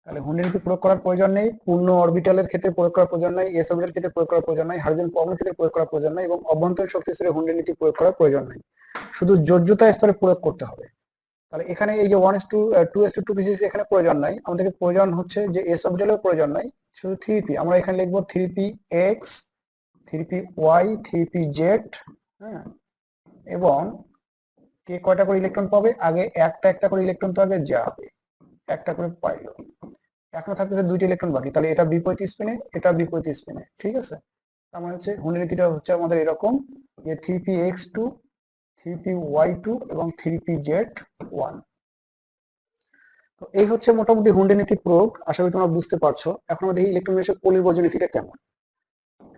তাহলে হুন্ডি নীতি প্রয়োগ করার প্রয়োজন নেই, পূর্ণ অরবিটালের ক্ষেত্রে প্রয়োগ করার প্রয়োজন নাই, এস অরবিটালের ক্ষেত্রে প্রয়োগ করার প্রয়োজন নাই, হাইড্রোজেন পরমাণুর ক্ষেত্রে প্রয়োগ করার প্রয়োজন নাই, এবং অভ্যন্তরীণ শক্তি স্তরে হুন্ডি নীতি প্রয়োগ করার প্রয়োজন নাই। শুধু যোজ্যতা স্তরে প্রয়োগ করতে হবে। তাহলে এখানে এই যে 1s2 2s2 2p6 এখানে প্রয়োজন নাই, আমাদেরকে প্রয়োজন হচ্ছে যে এস অরবিটালেও প্রয়োজন নাই, শুধু 3p। আমরা এখানে লিখবো 3px 3py 3pz। হ্যাঁ, এবং কে কয়টা করে ইলেকট্রন পাবে? আগে একটা করে ইলেকট্রন তো আগে যাবে, একটা করে পাইলো, এখনো থাকতেছে 2টা ইলেকট্রন বাকি, তাহলে এটা বিপরীত স্পিনে, এটা বিপরীত স্পিনে। ঠিক আছে, তার মানে হচ্ছে হুন্ডি নীতিটা হচ্ছে আমাদের এরকম যে 3px2 3py2 এবং 3pz1। তো এই হচ্ছে মোটামুটি হুন্ডি নীতি প্রয়োগ, আশা করি তোমরা বুঝতে পারছো। এখন আমাদের এই ইলেকট্রন বিন্যাসের পলির বর্জ্য নীতিটা কেমন?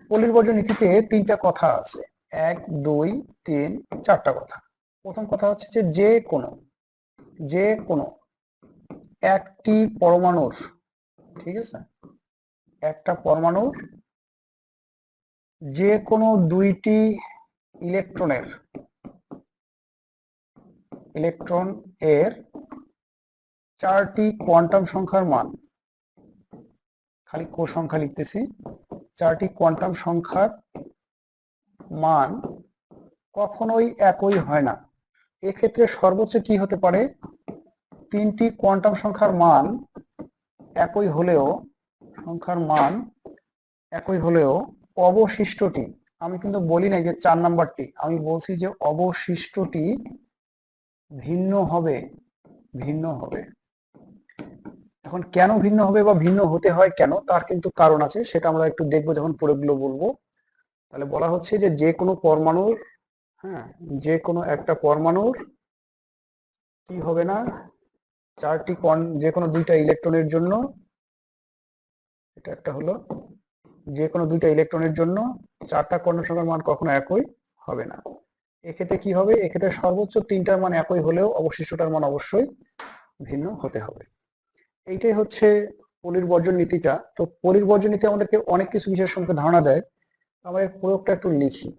পলির বর্জ্য নীতিতে 3টা কথা আছে, 1 2 3 4টা কথা। প্রথম কথা হচ্ছে যে যে কোনো একটি পরমাণুর, ঠিক আছে, একটা পরমাণুর যে কোনো 2টি ইলেকট্রন এর 4টি কোয়ান্টাম সংখ্যার মান, খালি সংখ্যা লিখতেছি, 4টি কোয়ান্টাম সংখ্যার মান কখনোই একই হয় না। এক্ষেত্রে সর্বোচ্চ কি হতে পারে? 3টি কোয়ান্টাম সংখ্যার মান একই হলেও অবশিষ্টটি, আমি কিন্তু বলি নাই যে 4 নাম্বারটি, আমি বলছি যে অবশিষ্টটি ভিন্ন হবে। এখন কেন ভিন্ন হবে বা ভিন্ন হতে হয় কেন, তার কিন্তু কারণ আছে, সেটা আমরা একটু দেখবো যখন প্রয়োগগুলো বলবো। তাহলে বলা হচ্ছে যে যে কোনো পরমাণুর, হ্যাঁ, যে কোনো একটা পরমাণুর কি হবে না, যে কোনো 2টা ইলেকট্রনের জন্য, এটা একটা হলো, যে কোনো 2টা ইলেকট্রনের জন্য 4টা কোয়ান্টাম সংখ্যার মান কখনো একই হবে না। এক্ষেত্রে কি হবে? এক্ষেত্রে সর্বোচ্চ 3টার মান একই হলেও অবশিষ্টটার মান অবশ্যই ভিন্ন হতে হবে। এইটাই হচ্ছে পলির বর্জন নীতিটা। তো পলির বর্জন নীতি আমাদেরকে অনেক কিছু বিষয়ের সম্পর্কে ধারণা দেয়। আমরা এর প্রয়োগটা একটু লিখি।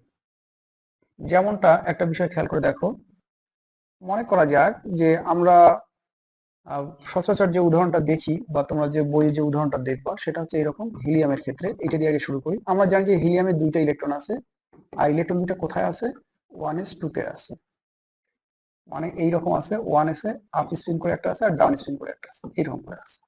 যেমনটা একটা বিষয় খেয়াল করে দেখো, মনে করা যাক যে আমরা সচরাচর যে উদাহরণটা দেখি বা তোমরা যে বইয়ে যে উদাহরণটা দেখবা সেটা হচ্ছে এরকম, হিলিয়ামের ক্ষেত্রে। এটা দিয়ে আগে শুরু করি। আমরা জানি যে হিলিয়ামের 2টা ইলেকট্রন আছে, আর ইলেকট্রন 2টা কোথায় আছে? 1s2 তে আছে, মানে এইরকম আছে, 1s এ আপ স্পিন করে একটা আছে আর ডাউন স্পিন করে একটা আছে, এরকম করে আছে।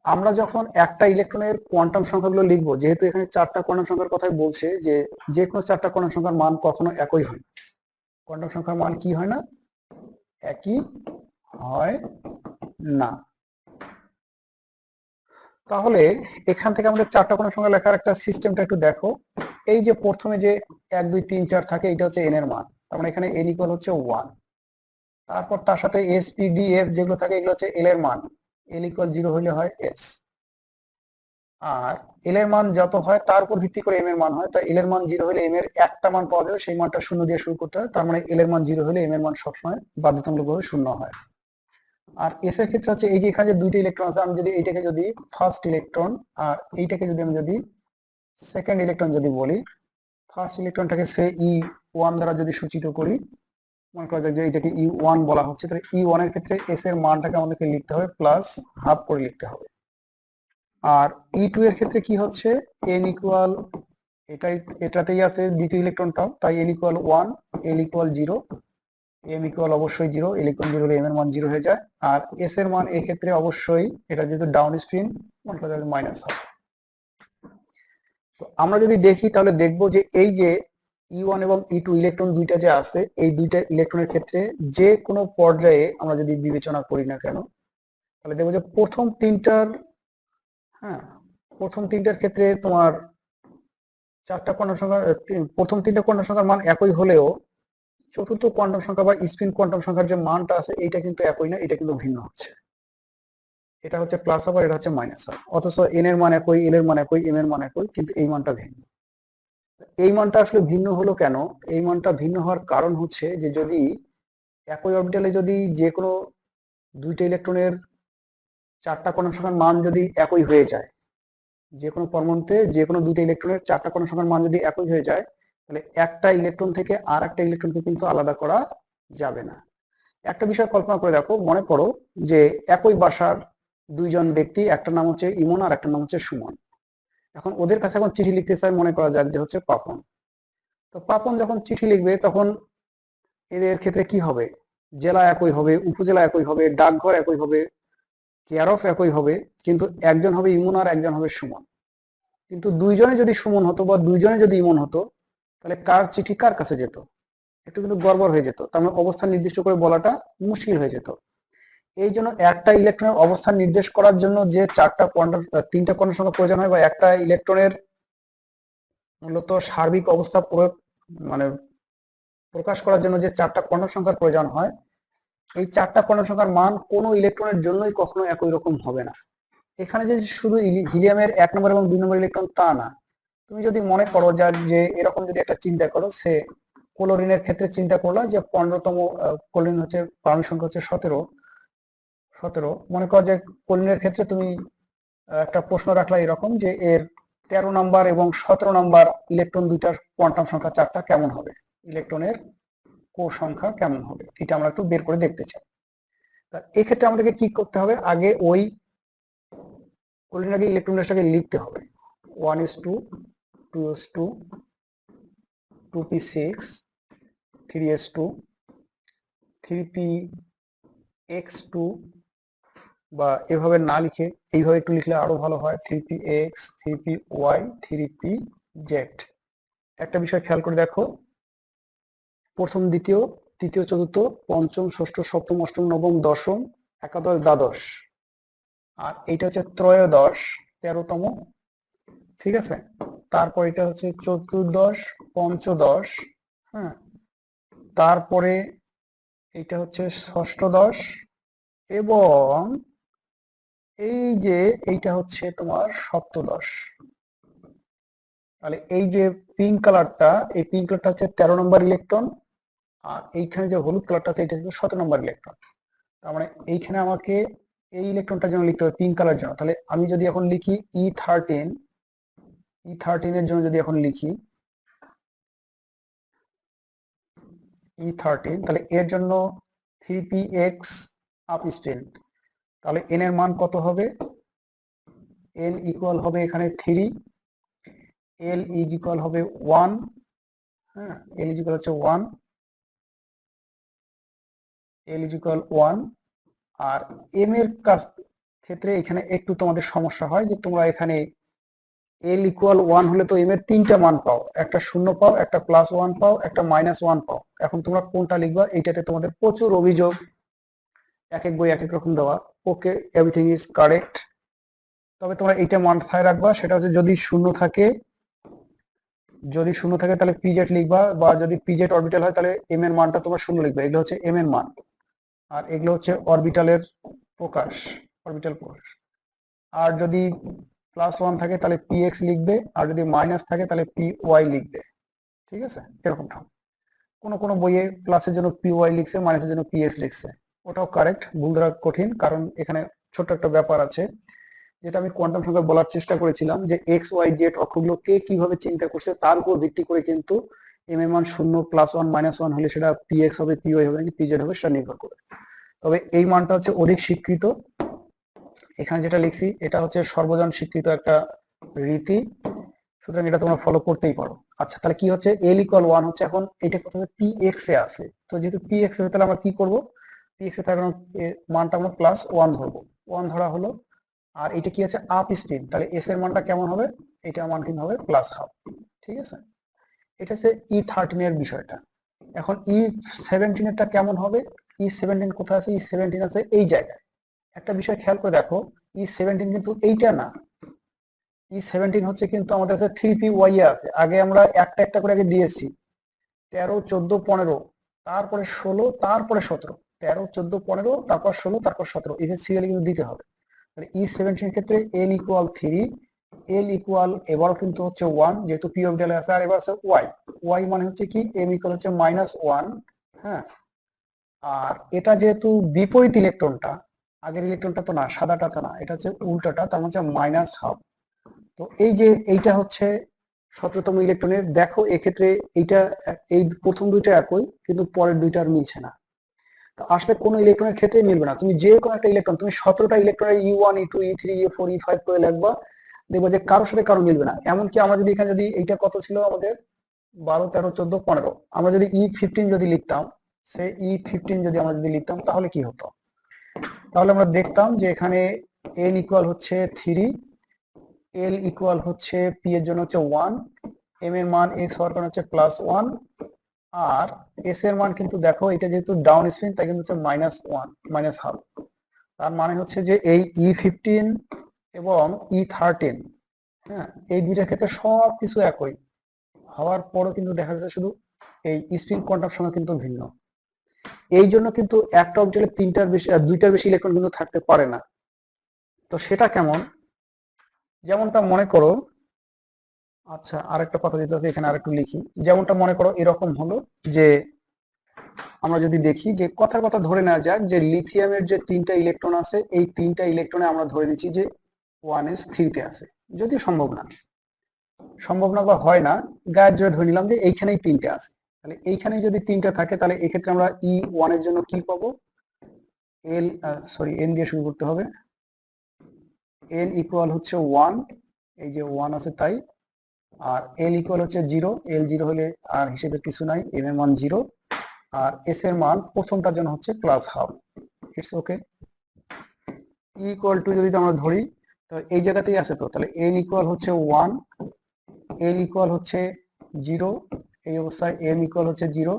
আমরা যখন একটা ইলেকট্রনের কোয়ান্টাম সংখ্যাগুলো লিখবো, যেহেতু এখানে 4টা কোয়ান্টাম সংখ্যার কথাই বলছে, যে যে কোনো 4টা কোয়ান্টাম সংখ্যার মান কখনো একই হয় না। কোয়ান্টাম সংখ্যার মান কি হয় না? একই হয় না। তাহলে এখান থেকে আমাদের চারটা কোণ সংখ্যা লেখার একটা সিস্টেমটা একটু দেখো। এই যে প্রথমে যে 1 2 3 4 থাকে, এটা হচ্ছে এন এর মান, তার মানে এখানে এন ইকুয়াল হচ্ছে 1। তারপর তার সাথে এস পি ডি এফ যেগুলো থাকে এগুলো হচ্ছে এল এর মান, এল ইকুয়াল 0 হলে হয় এস। আর এল এর মান যত হয় তার উপর ভিত্তি করে এম এর মান হয়, তাই এল এর মান 0 হলে এম এর একটা মান পাওয়া যাবে, সেই মানটা 0 দিয়ে শুরু করতে হয়, তার মানে এল এর মান 0 হলে এম এর মান সবসময় বাধ্যতামূলকভাবে 0 হয়। আর এস এর ক্ষেত্রে হচ্ছে এই যে এখানে যে দুইটা ইলেকট্রন আছে, আমি যদি এইটাকে যদি ফার্স্ট ইলেকট্রন আর এইটাকে যদি আমি যদি সেকেন্ড ইলেকট্রন যদি বলি, ফার্স্ট ইলেকট্রনটাকে সে E1 দ্বারা যদি সূচিত করি, মনে করা যাক যে এটাকে E1 বলা হচ্ছে, তাহলে E1 এর ক্ষেত্রে এস এর মানটাকে আমাদেরকে লিখতে হবে প্লাস হাফ করে লিখতে হবে। আর E2 এর ক্ষেত্রে কি হচ্ছে, n ইকুয়াল এটাতেই আছে দ্বিতীয় ইলেকট্রনটাও, তাই n equal 1, l equal 0, m equal অবশ্যই 0, l ইকুয়াল 0 হলে m এর মান 0 হয়ে যায়। আর s এর মান এই ক্ষেত্রে অবশ্যই, এটা যেহেতু ডাউন স্পিন, মনে করা যাবে মাইনাস হাফ। তো আমরা যদি দেখি তাহলে দেখবো যে এই যে E1 এবং E2 ইলেকট্রন দুইটা যে আছে, এই দুইটা ইলেকট্রনের ক্ষেত্রে যে কোনো পর্যায়ে আমরা যদি বিবেচনা করি না কেন, তাহলে দেখবো যে প্রথম তিনটার ক্ষেত্রে তোমার চারটা কোয়ান্টাম সংখ্যা, প্রথম তিনটা কোয়ান্টাম সংখ্যার মান একই হলেও চতুর্থ কোয়ান্টাম সংখ্যা বা স্পিন কোয়ান্টাম সংখ্যার যে মানটা আছে এইটা কিন্তু একই না, এটা কিন্তু ভিন্ন হচ্ছে। এটা হচ্ছে প্লাস হাফ আর এটা হচ্ছে মাইনাস হাফ, অথচ এন এর মান একই, এল এর মান একই, এম এর মান একই, কিন্তু এই মানটা ভিন্ন। এই মানটা আসলে ভিন্ন হলো কেন? এই মানটা ভিন্ন হওয়ার কারণ হচ্ছে যে যদি একই অরবিটালে যদি যে কোনো দুইটা ইলেকট্রনের চারটা কোয়ান্টাম সংখ্যার মান যদি একই হয়ে যায়, যে কোনো পরমাণুতে যে কোনো দুইটা ইলেকট্রনের চারটা কোয়ান্টাম সংখ্যার মান যদি একই হয়ে যায়, তাহলে একটা ইলেকট্রন থেকে আর একটা ইলেকট্রনকে কিন্তু আলাদা করা যাবে না। একটা বিষয় কল্পনা করে দেখো, মনে করো যে একই বাসার দুইজন ব্যক্তি, একটা নাম হচ্ছে ইমন আর একটা নাম হচ্ছে সুমন। এখন ওদের কাছে এখন চিঠি লিখতে চাই, মনে করা যাক যে হচ্ছে পাপন। তো পাপন যখন চিঠি লিখবে তখন এদের ক্ষেত্রে কি হবে, জেলা একই হবে, উপজেলা একই হবে, ডাকঘর একই হবে, কেয়ার অফ একই হবে, কিন্তু একজন হবে ইমন আর একজন হবে সুমন। কিন্তু দুইজনে যদি সুমন হতো বা দুইজনে যদি ইমন হতো, তাহলে কার চিঠি কার কাছে যেত, একটু কিন্তু গড়বড় হয়ে যেত, তার মানে অবস্থান নির্দিষ্ট করে বলাটা মুশকিল হয়ে যেত। এই জন্য একটা ইলেকট্রনের অবস্থান নির্দেশ করার জন্য যে তিনটা কোয়ান্টাম সংখ্যা প্রয়োজন হয়, বা একটা ইলেকট্রনের মূলত সার্বিক অবস্থা মানে প্রকাশ করার জন্য যে চারটা কোয়ান্টাম সংখ্যার প্রয়োজন হয়, এই চারটা কোয়ান্টাম সংখ্যার মান কোনো ইলেকট্রনের জন্যই কখনো একই রকম হবে না। এখানে যে শুধু হিলিয়ামের 1 নম্বর এবং 2 নম্বর ইলেকট্রন তা না, তুমি যদি মনে করো যে এরকম যদি একটা চিন্তা করো, সে ক্লোরিনের ক্ষেত্রে চিন্তা করলা যে 15তম ক্লোরিন হচ্ছে পারমাণবিক সংখ্যা হচ্ছে 17, মনে করো যে ক্লোরিনের ক্ষেত্রে তুমি একটা প্রশ্ন রাখলা এরকম যে এর 13 নাম্বার এবং 17 নাম্বার ইলেকট্রন দুইটার কোয়ান্টাম সংখ্যা চারটা কেমন হবে, ইলেকট্রনের কোষ সংখ্যা কেমন হবে, এটা আমরা একটু বের করে দেখতে চাই। তা এক্ষেত্রে আমাদেরকে কি করতে হবে, আগে ওই ক্লোরিনের ইলেকট্রনটাকে লিখতে হবে 1s2, 2s2, 2p6, 3s2, 3px2, বা এভাবে না লিখে এইভাবে একটু লিখলে আরো ভালো হয়, 3px, 3py, 3pz। একটা বিষয় খেয়াল করে দেখো, প্রথম, দ্বিতীয়, তৃতীয়, চতুর্থ, পঞ্চম, ষষ্ঠ, সপ্তম, অষ্টম, নবম, দশম, একাদশ, দ্বাদশ, আর এইটা হচ্ছে ত্রয়োদশ, 13তম, ঠিক আছে। তারপর এটা হচ্ছে চতুর্দশ, পঞ্চদশ, হ্যাঁ, তারপরে এটা হচ্ছে ষষ্ঠদশ, এবং এই যে এইটা হচ্ছে তোমার সপ্তদশ। তাহলে এই যে পিঙ্ক কালারটা, এই পিঙ্ক কালারটা হচ্ছে 13 নম্বর ইলেকট্রন, আর এইখানে যে হলুদ কালারটা আছে এটা হচ্ছে 17 নম্বর ইলেকট্রন। তার মানে এইখানে আমাকে এই ইলেকট্রনটার জন্য লিখতে হবে পিঙ্ক কালার জন্য। তাহলে আমি যদি এখন লিখি E13 এর জন্য যদি এখন লিখি E13, তাহলে এর জন্য 3px আপ স্পিন, তাহলে n এর মান কত হবে, n ইকুয়াল হবে এখানে 3, l ইজ ইকুয়াল হবে 1, হ্যাঁ, l ইজ ইকুয়াল হচ্ছে 1, l ইজ ইকুয়াল 1। আর m এর ক্ষেত্রে এখানে একটু তোমাদের সমস্যা হয় যে তোমরা এখানে l ইকুয়াল 1 হলে তো m এর তিনটা মান পাও, একটা 0 পাও, একটা +1 পাও, একটা -1 পাও। এখন তোমরা কোনটা লিখবা, এইটাতে তোমাদের প্রচুর অভিযোগ এক এক বই এক এক রকম দেওয়া। ওকে, এভরিথিং ইজ কারেক্ট। তবে তোমরা এইটা মাথায় রাখবা, সেটা হচ্ছে যদি শূন্য থাকে, তাহলে পিজেড লিখবা, বা যদি পিজেড অরবিটাল হয় তাহলে এম এর মানটা তোমরা শূন্য লিখবে। এগুলো হচ্ছে এম এর মান, আর এগুলো হচ্ছে অরবিটালের প্রকাশ, অরবিটাল প্রকাশ। আর যদি +1 থাকে তাহলে পি এক্স লিখবে, আর যদি মাইনাস থাকে তাহলে পি ওয়াই লিখবে। ঠিক আছে, এরকমটা। কোনো কোনো বইয়ে প্লাসের জন্য পি ওয়াই লিখছে, মাইনাসের জন্য পি এক্স লিখছে। ওটাও কারেক্ট, ভুল ধরা কঠিন, কারণ এখানে ছোট্ট একটা ব্যাপার আছে, যেটা আমি কোয়ান্টাম সংখ্যা বলার চেষ্টা করেছিলাম, যে এক্স ওয়াই জেড অক্ষগুলো কে কিভাবে চিন্তা করছে তার উপর ভিত্তি করে কিন্তু এম এর মান শূন্য, +1, -1 হলে সেটা পি এক্স হবে, পি ওয়াই হবে নাকি পি জেড হবে, সেটা নির্ভর করে। তবে এই মানটা হচ্ছে অধিক স্বীকৃত। এখানে যেটা লিখছি এটা হচ্ছে সর্বজন স্বীকৃত একটা রীতি, সুতরাং এটা তোমরা ফলো করতেই পারো। আচ্ছা, তাহলে কি হচ্ছে, এল ইকুয়াল 1 হচ্ছে, এখন এটা কোথায় পি এক্স এ আছে, তো যেহেতু পি এক্স এ, তাহলে আমরা কি করব, পি এক্স এ থাকার মানটা আমরা +1 ধরবো, 1 ধরা হলো। আর এটা কি আছে, আপ স্পিন, তাহলে এস এর মানটা কেমন হবে, এটার মান কিন্তু হবে +12। ঠিক আছে, এটা হচ্ছে E13 এর বিষয়টা। এখন E17 এরটা কেমন হবে, E17 কোথায় আছে, E17 আছে এই জায়গায়। একটা বিষয় খেয়াল করে দেখো, E17 কিন্তু এইটা না, E17 হচ্ছে কিন্তু আমাদের কাছে 3p y এ আছে। আগে আমরা একটা একটা করে আগে দিয়েছি, 13, 14, 15, তারপরে 16, তারপরে 17, 13, 14, 15, তারপর 16, তারপর 17, এখানে সিরিয়ালি কিন্তু দিতে হবে। তাহলে E17 ক্ষেত্রে n ইকুয়াল 3, l ইকুয়াল এবারও কিন্তু হচ্ছে 1, যেহেতু পি অরবিটালে আছে, আর এবার আছে y মানে হচ্ছে কি, m ইকুয়াল হচ্ছে -1। হ্যাঁ, আর এটা যেহেতু বিপরীত ইলেকট্রনটা, আগের ইলেকট্রনটা তো না, সাদাটা তো না, এটা হচ্ছে উল্টোটা, তার মানে হচ্ছে -12। তো এই যে এইটা হচ্ছে 17তম ইলেকট্রনের, দেখো এক্ষেত্রে এইটা, এই প্রথম দুইটা একই, কিন্তু পরের দুইটা আর মিলছে না। তো আসলে কোনো ইলেকট্রনের ক্ষেত্রে মিলবে না, তুমি যে কোনো একটা ইলেকট্রন, তুমি 17টা ইলেকট্রনের E1, E2, E3, E4, E5 করে লিখবা, দেখবো যে কারোর সাথে কারো মিলবে না। এমনকি আমরা যদি এখানে, যদি এইটা কত ছিল আমাদের, 12, 13, 14, 15, আমরা যদি E15 যদি লিখতাম, সে E15 যদি আমরা যদি লিখতাম, তাহলে কি হতো, তাহলে আমরা দেখতাম যে এখানে n ইকুয়াল হচ্ছে 3, l ইকুয়াল হচ্ছে p এর জন্য হচ্ছে 1, m এর মান x হওয়ার কারণে হচ্ছে +1, আর s এর মান কিন্তু দেখো এটা যেহেতু ডাউন স্পিন, তাই কিন্তু হচ্ছে -1, -12। তার মানে হচ্ছে যে এই E15 এবং E13, হ্যাঁ, এই দুইটার ক্ষেত্রে সব কিছু একই হওয়ার পরও কিন্তু দেখা যাচ্ছে শুধু এই স্পিন কোয়ান্টাম সংখ্যা কিন্তু ভিন্ন। এই জন্য কিন্তু একটা অবজেক্টে দুইটার বেশি ইলেকট্রন কিন্তু থাকতে পারে না। তো সেটা কেমন, যেমনটা মনে করো, আচ্ছা আরেকটা কথা যেটা আছে এখানে আরেকটু লিখি, যেমনটা মনে করো এরকম হলো, যে আমরা যদি দেখি, যে কথার কথা ধরে নেওয়া যাক যে লিথিয়ামের যে 3টা ইলেকট্রন আছে, এই 3টা ইলেকট্রনে আমরা ধরে নিচ্ছি যে 1s3 তে আছে, যদিও সম্ভব না বা হয় না, গায়ের জোরে ধরে নিলাম যে এইখানেই 3টে আছে। তাহলে এইখানে যদি 3টা থাকে, তাহলে এক্ষেত্রে আমরা E1 এর জন্য কি পাবো, n দিয়ে শুরু করতে হবে, n ইকুয়াল হচ্ছে 1, এই যে 1 আছে তাই, আর l ইকুয়াল হচ্ছে 0, l 0 হলে আর হিসেবে কিছু নাই, m এর মান 0, আর s এর মান প্রথমটার জন্য হচ্ছে +12। It's okay. ইকুয়াল টু যদি আমরা ধরি, তো এই জায়গাতেই আছে, তো তাহলে n ইকুয়াল হচ্ছে 1, l ইকুয়াল হচ্ছে 0, এই অবস্থায় m ইকুয়াল হচ্ছে 0,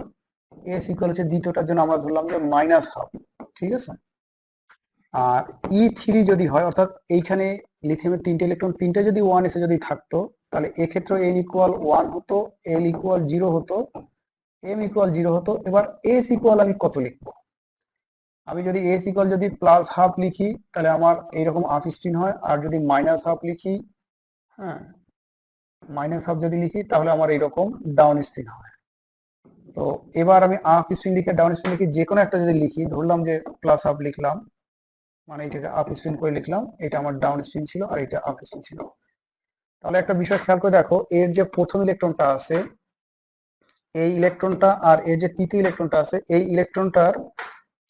s ইকুয়াল হচ্ছে দ্বিতীয়টার জন্য আমরা ধরলাম যে -12। ঠিক আছে, আর E3 যদি হয়, অর্থাৎ এইখানে লিথিয়ামের 3টে ইলেকট্রন, 3টে যদি 1s এ যদি থাকতো, তাহলে এক্ষেত্রে n ইকুয়াল 1 হতো, l ইকুয়াল 0 হতো, m ইকুয়াল 0 হতো। এবার s ইকুয়াল আমি কত লিখবো, আমি যদি s ইকুয়াল যদি +12 লিখি, তাহলে আমার এইরকম আপ স্পিন হয়, আর যদি -12 লিখি, হ্যাঁ, -12 যদি লিখি, তাহলে আমার এইরকম ডাউন স্পিন হয়। তো এবার আমি আপ স্পিন লিখে ডাউন স্পিন লিখে যে কোনো একটা যদি লিখি, ধরলাম যে +12 লিখলাম, মানে এটাকে আপ স্পিন করে লিখলাম, এটা আমার ডাউন স্পিন ছিল আর এটা আপ স্পিন ছিল। তাহলে একটা বিষয় খেয়াল করে দেখো, এর যে প্রথম ইলেকট্রনটা আছে, এই ইলেকট্রনটা, আর এর যে তৃতীয় ইলেকট্রনটা আছে, এই ইলেকট্রনটার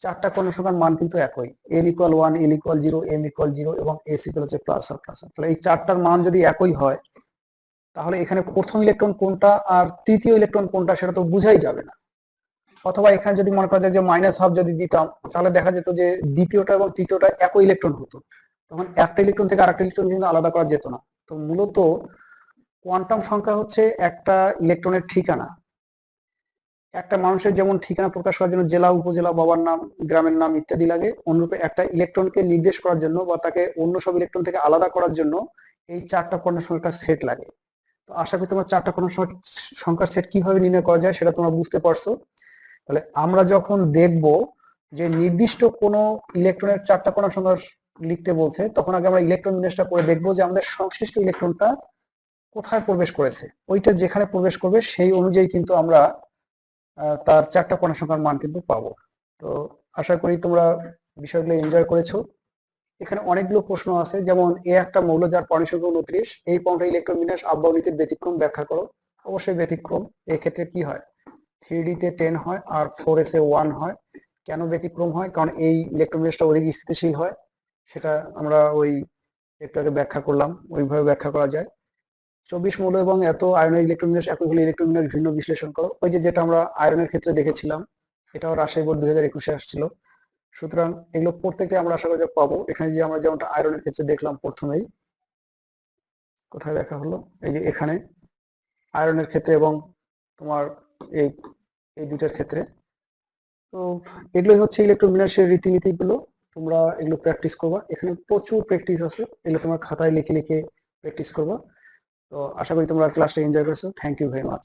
4টা কোণ সংখ্যার মান কিন্তু একই, l equal 1, l equal 0, m equal 0 এবং s ইকুয়াল হচ্ছে ++। তাহলে এই 4টার মান যদি একই হয়, তাহলে এখানে প্রথম ইলেকট্রন কোনটা আর তৃতীয় ইলেকট্রন কোনটা সেটা তো বুঝাই যাবে না। অথবা এখানে যদি মনে করা যায় যে -12 যদি দিতাম, তাহলে দেখা যেত যে দ্বিতীয়টা এবং তৃতীয়টা একই ইলেকট্রন হতো, তখন একটা ইলেকট্রন থেকে আরেকটা ইলেকট্রন কিন্তু আলাদা করা যেত না। তো মূলত কোয়ান্টাম সংখ্যা হচ্ছে একটা ইলেকট্রনের ঠিকানা। একটা মানুষের যেমন ঠিকানা প্রকাশ করার জন্য জেলা, উপজেলা, বাবার নাম, গ্রামের নাম ইত্যাদি লাগে, অনুরূপে একটা ইলেকট্রনকে নির্দেশ করার জন্য বা তাকে অন্য সব ইলেকট্রন থেকে আলাদা করার জন্য এই 4টা পূর্ণ সংখ্যার সেট লাগে। তো আশা করি তোমার 4টা পূর্ণ সংখ্যার সেট কিভাবে নির্ণয় করা যায় সেটা তোমরা বুঝতে পারছো। তাহলে আমরা যখন দেখব যে নির্দিষ্ট কোনো ইলেকট্রনের 4টা পূর্ণ সংখ্যা লিখতে বলছে, তখন আগে আমরা ইলেকট্রন বিন্যাসটা করে দেখবো যে আমাদের সংশ্লিষ্ট ইলেকট্রনটা কোথায় প্রবেশ করেছে। ওইটা যেখানে প্রবেশ করবে সেই অনুযায়ী কিন্তু আমরা তার 4টা পূর্ণ সংখ্যার মান কিন্তু পাবো। তো আশা করি তোমরা বিষয়গুলো এনজয় করেছো। এখানে অনেকগুলো প্রশ্ন আছে, যেমন এ একটা মৌল যার পারমাণবিক সংখ্যা 29, এই পরমাণুর ইলেকট্রন বিন্যাস আব্বাও নীতির ব্যতিক্রম ব্যাখ্যা করো। অবশ্যই ব্যতিক্রম। এক্ষেত্রে কি হয়, 3D তে 10 হয় আর 4s এ 1 হয়। কেন ব্যতিক্রম হয়, কারণ এই ইলেকট্রন বিন্যাসটা অধিক স্থিতিশীল হয়, সেটা আমরা ওই একটু আগে ব্যাখ্যা করলাম, ওইভাবে ব্যাখ্যা করা যায়। 24 মৌল এবং এত আয়নের ইলেকট্রন বিন্যাস একই হলে ইলেকট্রন বিন্যাস ভিন্ন বিশ্লেষণ করো। ওই যে যেটা আমরা আয়রনের ক্ষেত্রে দেখেছিলাম, এটাও রাজশাহী বোর্ড 2021-এ আসছিল। সুতরাং এগুলো প্রত্যেকটা আমরা আশা করি যে পাবো। এখানে যে আমরা যেমনটা আয়রনের ক্ষেত্রে দেখলাম প্রথমেই, কোথায় দেখা হলো, এই যে এখানে আয়রনের ক্ষেত্রে এবং তোমার এই এই দুইটার ক্ষেত্রে। তো এগুলোই হচ্ছে ইলেকট্রন বিন্যাসের রীতিনীতি গুলো। তোমরা এগুলো প্র্যাকটিস করবা, এখানে প্রচুর প্র্যাকটিস আছে, এগুলো তোমার খাতায় লিখে লিখে প্র্যাকটিস করবা। তো আশা করি তোমরা ক্লাসটা এনজয় করছো। Thank you very much.